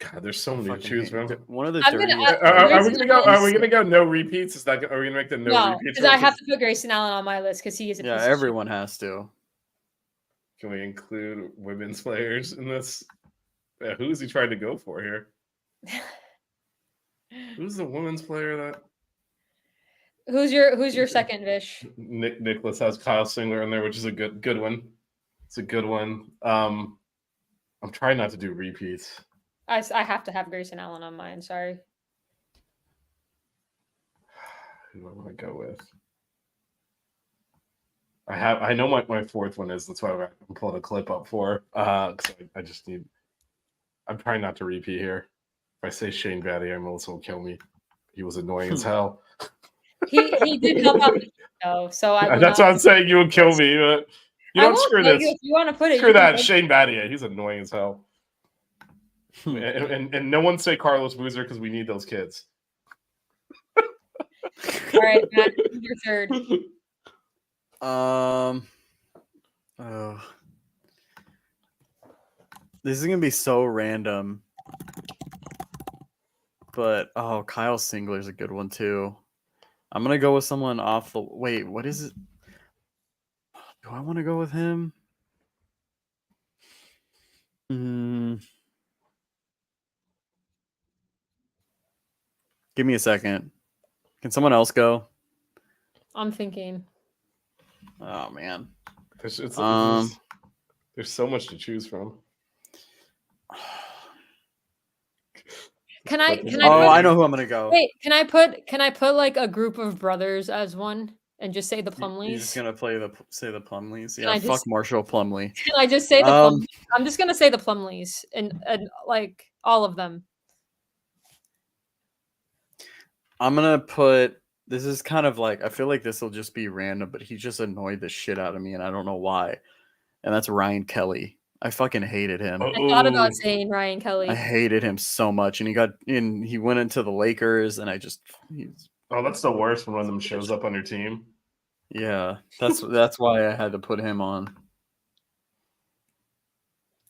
God, there's so many to Fucking choose hate- from. One of the I'm gonna dirtiest. ask- Are we Grayson gonna go? Are we Allen's- gonna go no repeats? Is that? Are we gonna make the no repeats? because I rule? have to put Grayson Allen on my list because he is a Yeah, piece everyone has to. Can we include women's players in this? Yeah, who is he trying to go for here? of shit. Who's the women's player that Who's your second, Vish? Nicholas has Kyle Singler in there, which is a good one. It's a good one. I'm trying not to do repeats. I have to have Grayson Allen on mine. Sorry. Who do I want to go with? I know my fourth one is. That's why I'm pulling a clip up for. 'Cause I just need. I'm trying not to repeat here. If I say Shane Battier, Melissa will kill me. He was annoying as hell. He did help out the show, so I. will That's not- what I'm saying. You would kill me, but you I don't won't screw kill this. you if you want to put it. Screw you can that. put it. Shane Battier. He's annoying as hell. Hmm. And no one say Carlos Boozer because we need those kids. All right, Matt, who's your third. Oh. This is gonna be so random. But Kyle Singler's a good one too. I'm gonna go with someone off the wait, what is it? Do I want to go with him? Give me a second. Can someone else go? I'm thinking. Oh man. There's so much to choose from. Can I? Oh, I know who I'm gonna go. Wait, can I put like a group of brothers as one and just say the You're just Plumleys? gonna say the Plumleys? Can Yeah, I fuck just- Marshall Plumlee. Can I just say the Um, Plumleys? I'm just gonna say the Plumleys and like all of them. I'm gonna put. This is kind of like I feel like this will just be random, but he just annoyed the shit out of me, and I don't know why. And that's Ryan Kelly. I fucking hated him. Oh. I thought Ooh. about saying Ryan Kelly. I hated him so much, and he went into the Lakers, and Oh, that's the worst when one of them shows up on your team. yeah, that's why I had to put him on.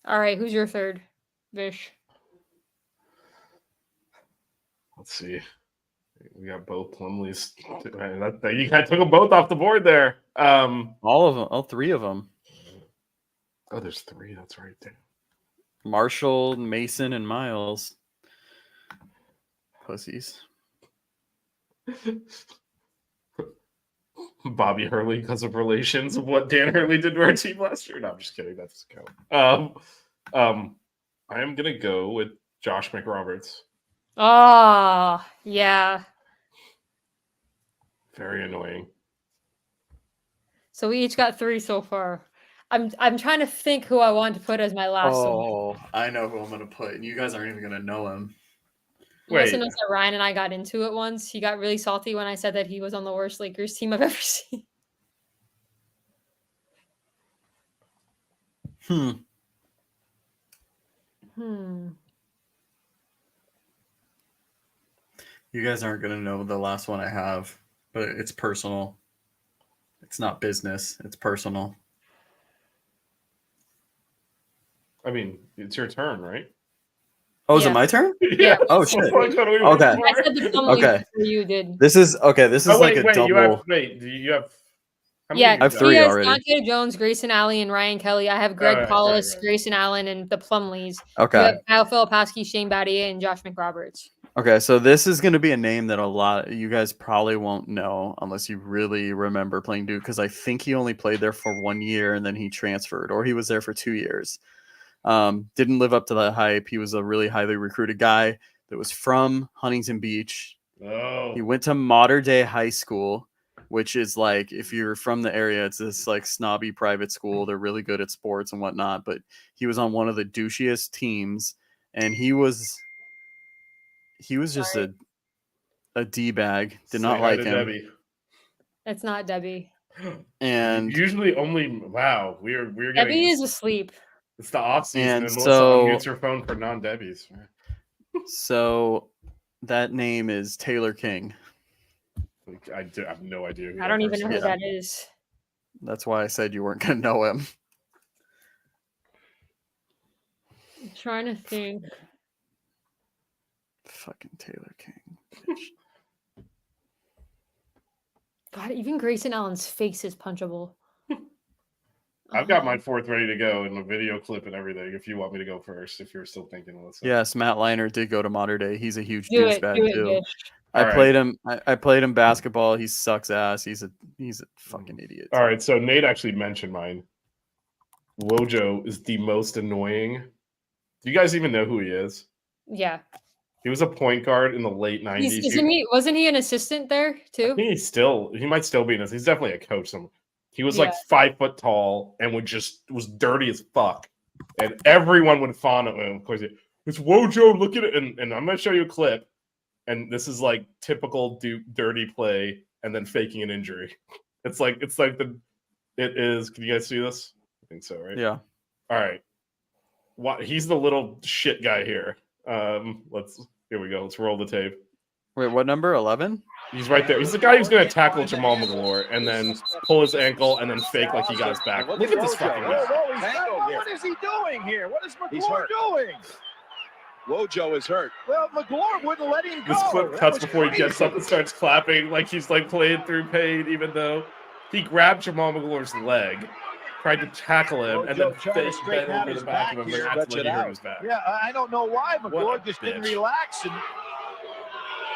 All right, who's your third, Vish? Let's see. We got both Plumleys. You guys took them both off the board there. All of them, all three of them. Oh, there's three. That's right there. Marshall, Mason, and Miles. Pussies. Bobby Hurley because of relations of what Dan Hurley did to our team last year. No, I'm just kidding. That's count. I am gonna go with Josh McRoberts. Oh, yeah. Very annoying. So we each got 3 so far. I'm trying to think who I want to put as my last one. Oh, I know who I'm gonna put, and you guys aren't even gonna know him. Melissa Wait. knows that Ryan and I got into it once. He got really salty when I said that he was on the worst Lakers team I've ever seen. Hmm. You guys aren't gonna know the last one I have, but it's personal. It's not business. It's personal. I mean, it's your turn, right? Oh, is Yeah. it my turn? Yeah. Oh, so shit. what are we Okay. waiting I for? said the Plumleys Okay. before you did. This is okay. This is Oh, like wait, a wait. double. Do you have? How many Yeah, you I have got? three he has already. Dante Jones, Grayson Allen, and Ryan Kelly. I have Greg Right, Paulus, right. Grayson Allen, and the Plumleys. Okay. You have Kyle Filipowski, Shane Battier, and Josh McRoberts. Okay, so this is going to be a name that a lot you guys probably won't know unless you really remember playing Duke, because I think he only played there for 1 year and then he transferred, or he was there for 2 years. Didn't live up to the hype. He was a really highly recruited guy that was from Huntington Beach. Oh, He went to Modern Day High School, which is like, if you're from the area, it's this like snobby private school. They're really good at sports and whatnot, but he was on one of the douchiest teams, and he was just a D-bag. Did say not hi like to him. Debbie. It's not Debbie. And Usually only we're getting Debbie is asleep. it's the off season And and Melissa so- unmutes her phone for non-Debbies. so that name is Taylor King. I have no idea. Who I don't even know who person that is. That's why I said you weren't going to know him. I'm trying to think. Fucking Taylor King. God, even Grayson Allen's face is punchable. I've got my fourth ready to go in a video clip and everything. If you want me to go first, if you're still thinking, Melissa. Yes, Matt Liner did go to Modern Day. He's a huge Do it, douchebag do it, too. Dish. I All right. played him. I played him basketball. He sucks ass. He's a fucking idiot. All right, so Nate actually mentioned mine. Wojo is the most annoying. Do you guys even know who he is? Yeah. He was a point guard in the late 90s. Wasn't he an assistant there I too? think he might still be in this. He's definitely a coach somewhere. He was like Yeah. 5 foot tall and was dirty as fuck. And everyone would fawn at him. Of course, it's Wojo, look at it. And I'm gonna show you a clip. And this is like typical Duke dirty play and then faking an injury. It is. Can you guys see this? I think so, right? Yeah. All right. He's the little shit guy here. Here we go. Let's roll the tape. Wait, what number? 11? He's right there. He's the guy who's going to tackle Jamal McGlure and then pull his ankle and then fake like he got his back. Look at this fucking guy. What is he doing here? What is McGlure doing? Wojo is hurt. Well, McGlure wouldn't let him go. This clip That cuts was before he gets crazy. up and starts clapping like he's like playing through pain, even though he grabbed Jamal McGlure's leg, tried to tackle him, and then Wojo trying to fake straighten bent out over his the back of back him. here, And that's stretch when it he hurt out. his back. Yeah, I don't know why What McGlure a just didn't bitch. relax, and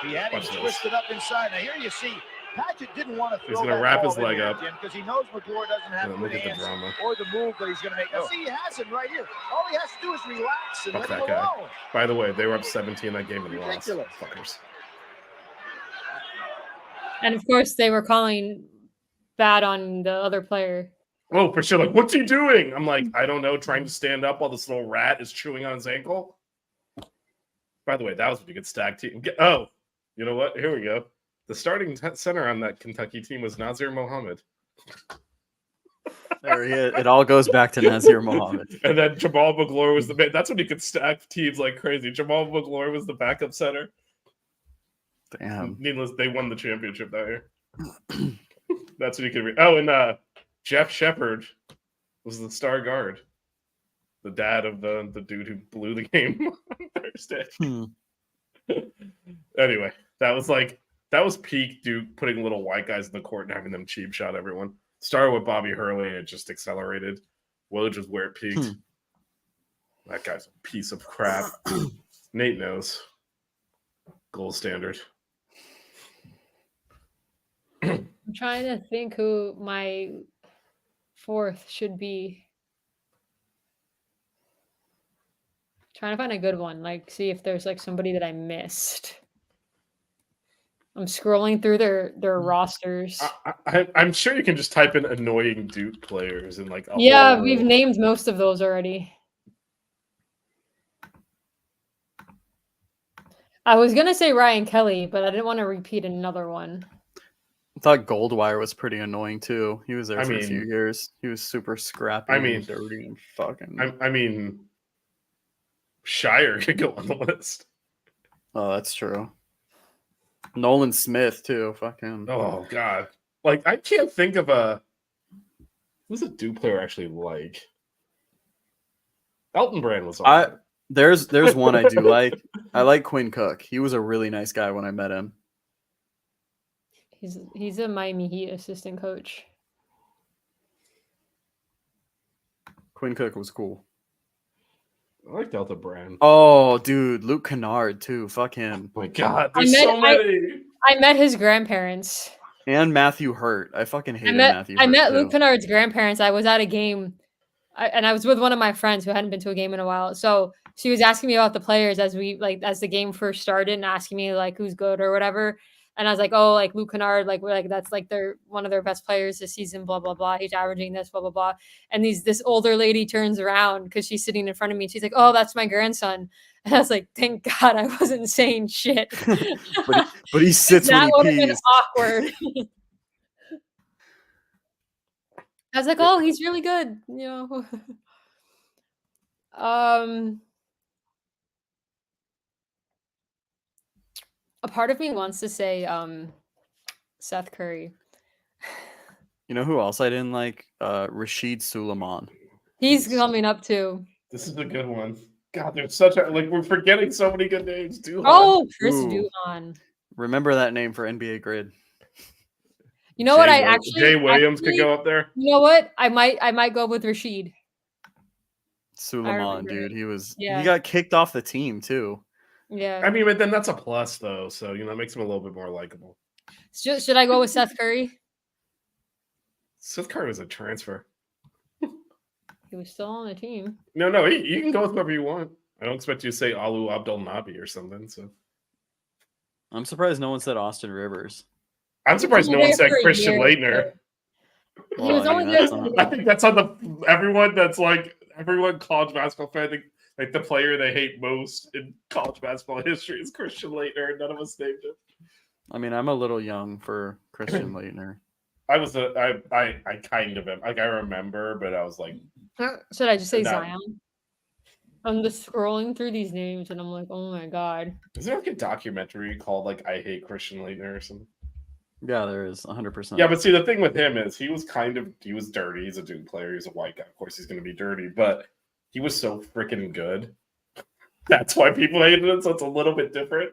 he had him Watch this. twisted up inside. Now here you see, Paget didn't want to throw He's gonna that wrap ball his in leg there, up. Jim, because he knows McGlure doesn't have Look good at the hands drama. or the move that he's going to make. Now, see, he has him right here. All he has to do is relax and Fuck let him that guy. alone. By the way, they were up 17 that game and lost. Ridiculous. Fuckers. And of course, they were calling bad on the other player. Oh, for sure. Like, what's he doing? I'm like, I don't know, trying to stand up while this little rat is chewing on his ankle. By the way, that was a good stack team. Oh, you know what? Here we go. The starting center on that Kentucky team was Nazir Mohammed. There he is. It all goes back to Nazir Mohammed. And then Jamal McGlure was the man. That's when you could stack teams like crazy. Jamal McGlure was the backup center. Damn. Needless, they won the championship that year. That's what you could read. Oh, and Jeff Shepard was the star guard. The dad of the dude who blew the game on Thursday. Anyway, that was peak Duke putting little white guys in the court and having them cheap shot everyone. Started with Bobby Hurley and it just accelerated. Woj was where it peaked. That guy's a piece of crap. Nate knows. Gold standard. I'm trying to think who my fourth should be. Trying to find a good one, like see if there's like somebody that I missed. I'm scrolling through their rosters. I'm sure you can just type in annoying Duke players and like. Yeah, we've named most of those already. I was gonna say Ryan Kelly, but I didn't want to repeat another one. I thought Goldwire was pretty annoying too. He was there I for a few mean- years. He was super scrappy and dirty and fucking. I mean, Shire could go on the list. Oh, that's true. Nolan Smith too. Fuck him. Oh God, like I can't think of who's a Duke player I actually like. Elton Brand was. There's one I do like. I like Quinn Cook. He was a really nice guy when I met him. He's a Miami Heat assistant coach. Quinn Cook was cool. I like Delta Brand. Oh, dude, Luke Kennard too. Fuck him. Oh my God, there's so many. I met his grandparents. And Matthew Hurt. I fucking hated Matthew. I Hurt met too. Luke Kennard's grandparents. I was at a game, and I was with one of my friends who hadn't been to a game in a while. So she was asking me about the players as the game first started, and asking me like who's good or whatever. And I was like, oh, like Luke Kennard, like that's like they're one of their best players this season, blah blah blah. He's averaging this, blah blah blah. And this older lady turns around because she's sitting in front of me. She's like, oh, that's my grandson. And I was like, thank God I wasn't saying shit. but he sits when That would have he been pees. awkward. I was like, oh, he's really good, you know. A part of me wants to say Seth Curry. You know who else I didn't like? Rashid Suleiman. He's coming up too. This is a good one. God, there's such a we're forgetting so many good names. Duhan. Oh, Chris Ooh. Duhon. Remember that name for NBA Grid. You know what? Jay Williams could go up there. You know what? I might go with Rashid. Suleiman, remember dude. it. He got kicked off the team too. Yeah. I mean, but then that's a plus though, so it makes him a little bit more likable. Should I go with Seth Curry? Seth Curry was a transfer. He was still on the team. No, you can go with whoever you want. I don't expect you to say Alu Abdul Nabi or something. So I'm surprised no one said Austin Rivers. I'm surprised no one said Christian Leitner. He was only there. I think that's on everyone college basketball fan. Like the player they hate most in college basketball history is Christian Leitner, and none of us named him. I mean, I'm a little young for Christian Leitner. I kind of am. Like I remember, but I was like, should I just say No. Zion? I'm just scrolling through these names and I'm like, oh my God. is there like a documentary called like I Hate Christian Leitner or something? Yeah, there is 100%. Yeah, but see, the thing with him is he was dirty. He's a Duke player. He's a white guy. Of course, he's going to be dirty, but he was so freaking good. That's why people hated him. So it's a little bit different.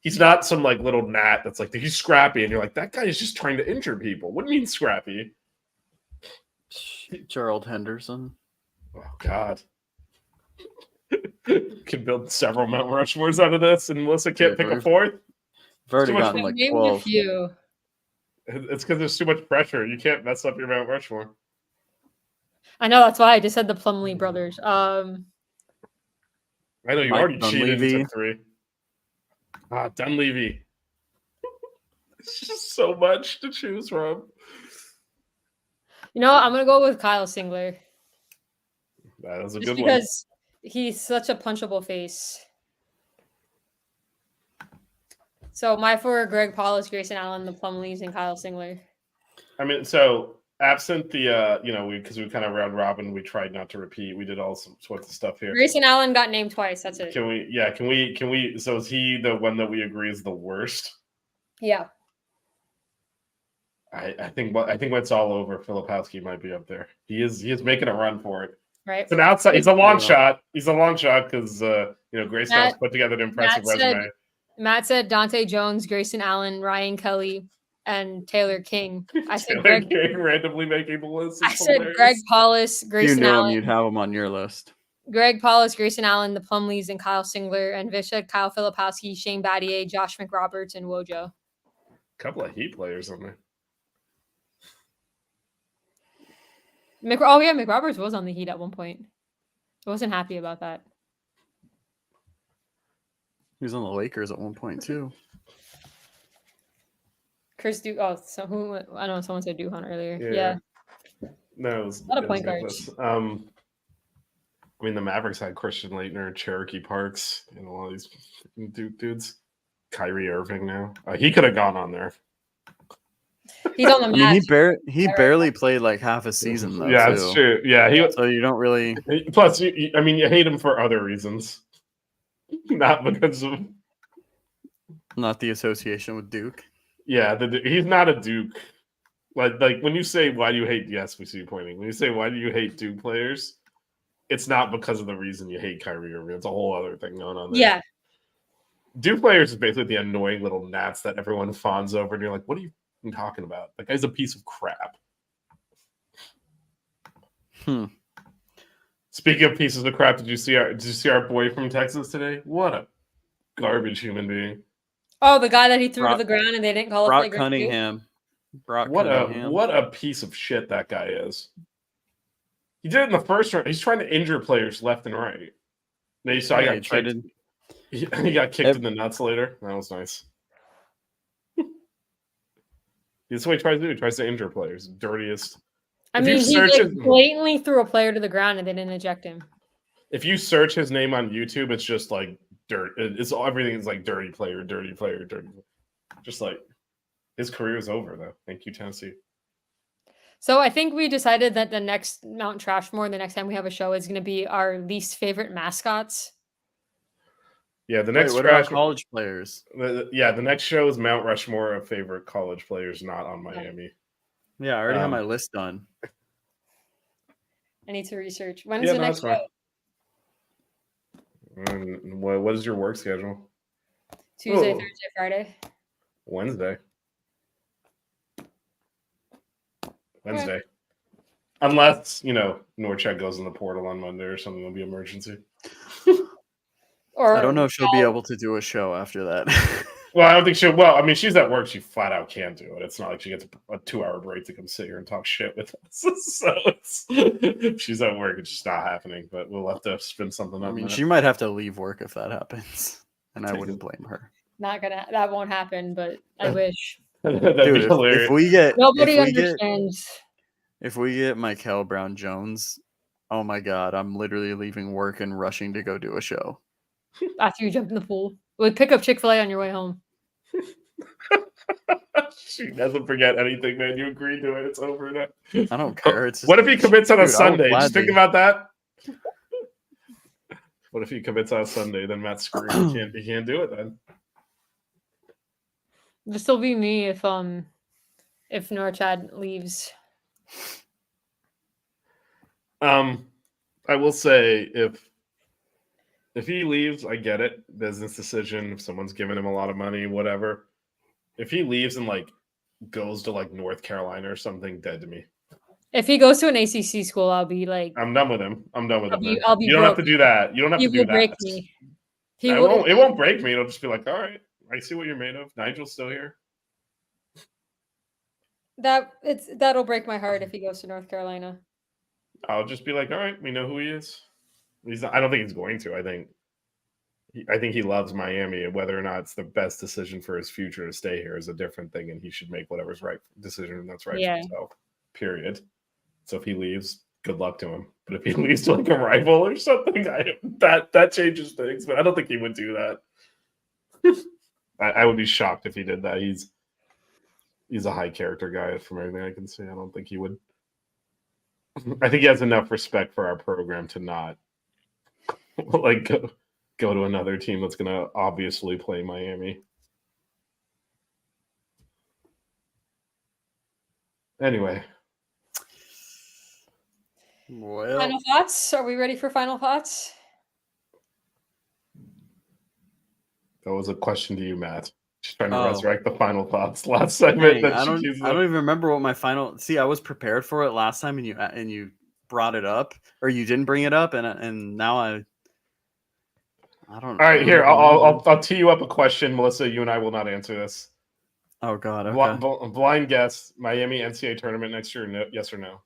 He's not some like little gnat that's like he's scrappy, and you're like that guy is just trying to injure people. What do you mean scrappy? Gerald Henderson. Oh God. Can build several Mount Rushmores out of this, and Melissa can't pick a fourth. I've already Too much gotten like Named a 12. few. It's because there's too much pressure. You can't mess up your Mount Rushmore. I know, that's why I just said the Plumlee brothers. I know you Mike already cheated and Dunleavy. took 3. Dunleavy. It's just so much to choose from. You know what? I'm gonna go with Kyle Singler. That was a Just good one. because he's such a punchable face. So my 4 are Greg Paulus, Grayson Allen, the Plumlees, and Kyle Singler. I mean, so absent the because we kind of round robin, we tried not to repeat. We did all sorts of stuff here. Grayson Allen got named twice. That's it. Can we? So is he the one that we agree is the worst? Yeah. I think when it's all over, Filipowski might be up there. He is making a run for it. Right. It's an outside. He's a long Yeah. shot. He's a long shot because Grayson's put together an impressive resume. Matt said Dante Jones, Grayson Allen, Ryan Kelly, and Taylor King. I said Taylor Greg. King randomly making the list. I It's said hilarious. Greg Paulus, If you Grayson knew him, Allen. you'd have him on your list. Greg Paulus, Grayson Allen, the Plumlees, and Kyle Singler, and Vish said Kyle Filipowski, Shane Battier, Josh McRoberts, and Wojo. Couple of Heat players on there. McRoberts was on the Heat at one point. I wasn't happy about that. He was on the Lakers at one point too. Chris I know someone said Duhon earlier. Yeah. No, it was, A lot of it was point guards. Nicholas. I mean, the Mavericks had Christian Leitner, Cherokee Parks, and a lot of these dudes. Kyrie Irving now. He could have gone on there. He's on the I mean, match. he barely played like half a season though. Yeah, too. that's true. Yeah, So you don't really. plus, you hate him for other reasons, not because of. Not the association with Duke. Yeah, he's not a Duke. Like when you say why do you hate? Yes, we see you pointing. When you say why do you hate Duke players, it's not because of the reason you hate Kyrie Irving. It's a whole other thing going on there. Yeah. Duke players is basically the annoying little gnats that everyone fawns over, and you're like, what are you talking about? That guy's a piece of crap. Speaking of pieces of crap, did you see our boy from Texas today? What a garbage human being. Oh, the guy that he threw to the ground and they didn't call a Brock flagrant two? Cunningham. What a piece of shit that guy is. He did it in the first round. He's trying to injure players left and right. Now you saw he got kicked in the nuts later. That was nice. That's what he tries to do. He tries to injure players. Dirtiest. I mean, he blatantly threw a player to the ground and they didn't eject him. If you search his name on YouTube, it's just like dirt. It's everything is like dirty player, dirty player, dirty. Just like his career is over, though. Thank you, Tennessee. So I think we decided that the next Mount Trashmore, the next time we have a show, is going to be our least favorite mascots. Yeah, the next what about college players? The next show is Mount Rushmore of favorite college players not on Miami. Yeah, I already have my list done. I need to research. When's the next show? What is your work schedule? Tuesday, Thursday, Friday. Wednesday. Unless, Norchek goes in the portal on Monday or something, it'll be emergency. Or I don't know if she'll be able to do a show after that. Well, I don't think she'll. Well, I mean, she's at work. She flat out can't do it. It's not like she gets a 2-hour break to come sit here and talk shit with us. So if she's at work, it's just not happening. But we'll have to spin something up. I mean, she might have to leave work if that happens, and I wouldn't blame her. That won't happen, but I wish. That'd Dude, be hilarious. if we get Nobody understands. If we get Michael Brown Jones, oh my god, I'm literally leaving work and rushing to go do a show. After you jump in the pool. We'll pick up Chick-fil-A on your way home. She doesn't forget anything, man. You agreed to it. It's over now. I don't care. It's what if he commits on a Sunday? Just think about that. What if he commits on a Sunday? Then Matt's screwed. He can't do it then. It'll still be me if Norchad leaves. I will say if he leaves, I get it. Business decision. If someone's giving him a lot of money, whatever. If he leaves and goes to North Carolina or something, dead to me. If he goes to an ACC school, I'll be like, I'm done with him. I'm done with him. You don't have to do that. You don't have to do that. Break me. It won't break me. It'll just be like, all right, I see what you're made of. Nigel's still here. That'll break my heart if he goes to North Carolina. I'll just be like, all right, we know who he is. I don't think he's going to. I think he loves Miami. Whether or not it's the best decision for his future to stay here is a different thing, and he should make whatever's right decision that's right for himself. Period. So if he leaves, good luck to him. But if he leaves to a rival or something, that changes things. But I don't think he would do that. I would be shocked if he did that. He's a high character guy from everything I can see. I don't think he would. I think he has enough respect for our program to not go to another team that's going to obviously play Miami. Anyway. Well, final thoughts? Are we ready for final thoughts? That was a question to you, Matt. Just trying to resurrect the final thoughts last segment. Dang, I don't even remember what my final. See, I was prepared for it last time, and you brought it up, or you didn't bring it up, and now I don't. All right, here I'll tee you up a question, Melissa. You and I will not answer this. Oh God! Okay. Blind guess: Miami NCAA tournament next year? No, yes or no?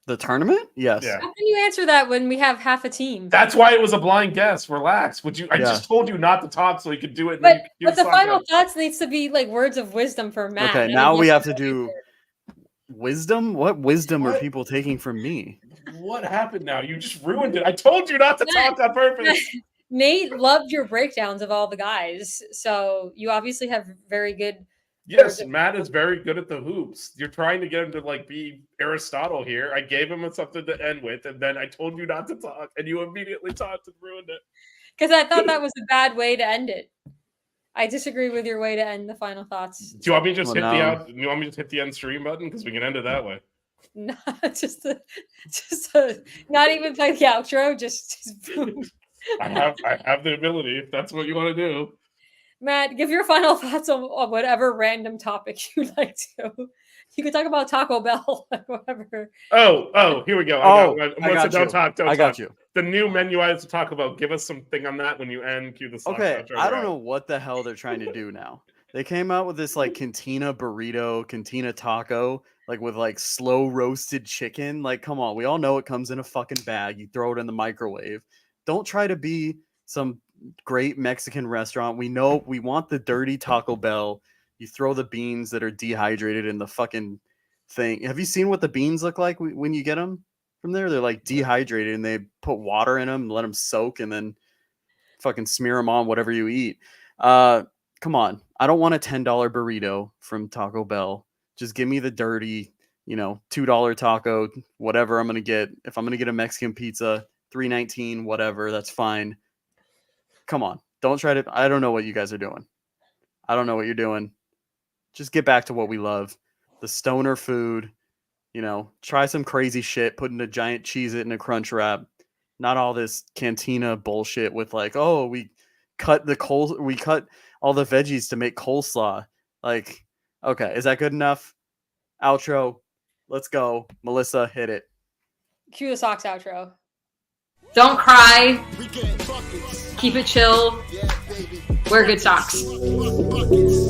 The tournament? Yes. Yeah. How can you answer that when we have half a team? That's why it was a blind guess. Relax. Would you? I just told you not to talk so you could do it. But the final thoughts needs to be words of wisdom for Matt. Okay, now we have to do wisdom. What wisdom are people taking from me? What happened now? You just ruined it. I told you not to talk on purpose. Nate loved your breakdowns of all the guys, so you obviously have very good. Yes, Matt is very good at the hoops. You're trying to get him to be Aristotle here. I gave him something to end with, and then I told you not to talk, and you immediately talked and ruined it. Because I thought that was a bad way to end it. I disagree with your way to end the final thoughts. Do you want me to just Well, hit no. the you want me to just hit the end stream button because we can end it that way? Not not even play the outro. Just boom. I have the ability if that's what you want to do. Matt, give your final thoughts on whatever random topic you'd like to. You could talk about Taco Bell, like whatever. Oh, here we go. I got don't you. talk. Don't I got talk. you. The new menu items to talk about. Give us something on that when you end. Cue the song. Okay, outro, I don't right? know what the hell they're trying to do now. They came out with this like cantina burrito, cantina taco, like with like slow roasted chicken. Like, come on, we all know it comes in a fucking bag. You throw it in the microwave. Don't try to be some great Mexican restaurant. We know we want the dirty Taco Bell. You throw the beans that are dehydrated in the fucking thing. Have you seen what the beans look like when you get them from there? They're like dehydrated and they put water in them, let them soak, and then fucking smear them on whatever you eat. Come on. I don't want a $10 burrito from Taco Bell. Just give me the dirty, $2 taco, whatever I'm going to get. If I'm going to get a Mexican pizza, $3.19, whatever, that's fine. Come on. Don't try to, I don't know what you guys are doing. I don't know what you're doing. Just get back to what we love. The stoner food, try some crazy shit, putting a giant Cheez-It in a Crunch Wrap. Not all this cantina bullshit with like, oh, we cut all the veggies to make coleslaw. Like, okay, is that good enough? Outro. Let's go. Melissa, hit it. Cue the socks outro. Don't cry. We getting buckets. Keep it chill. Yeah, baby. Wear good socks. Buckets.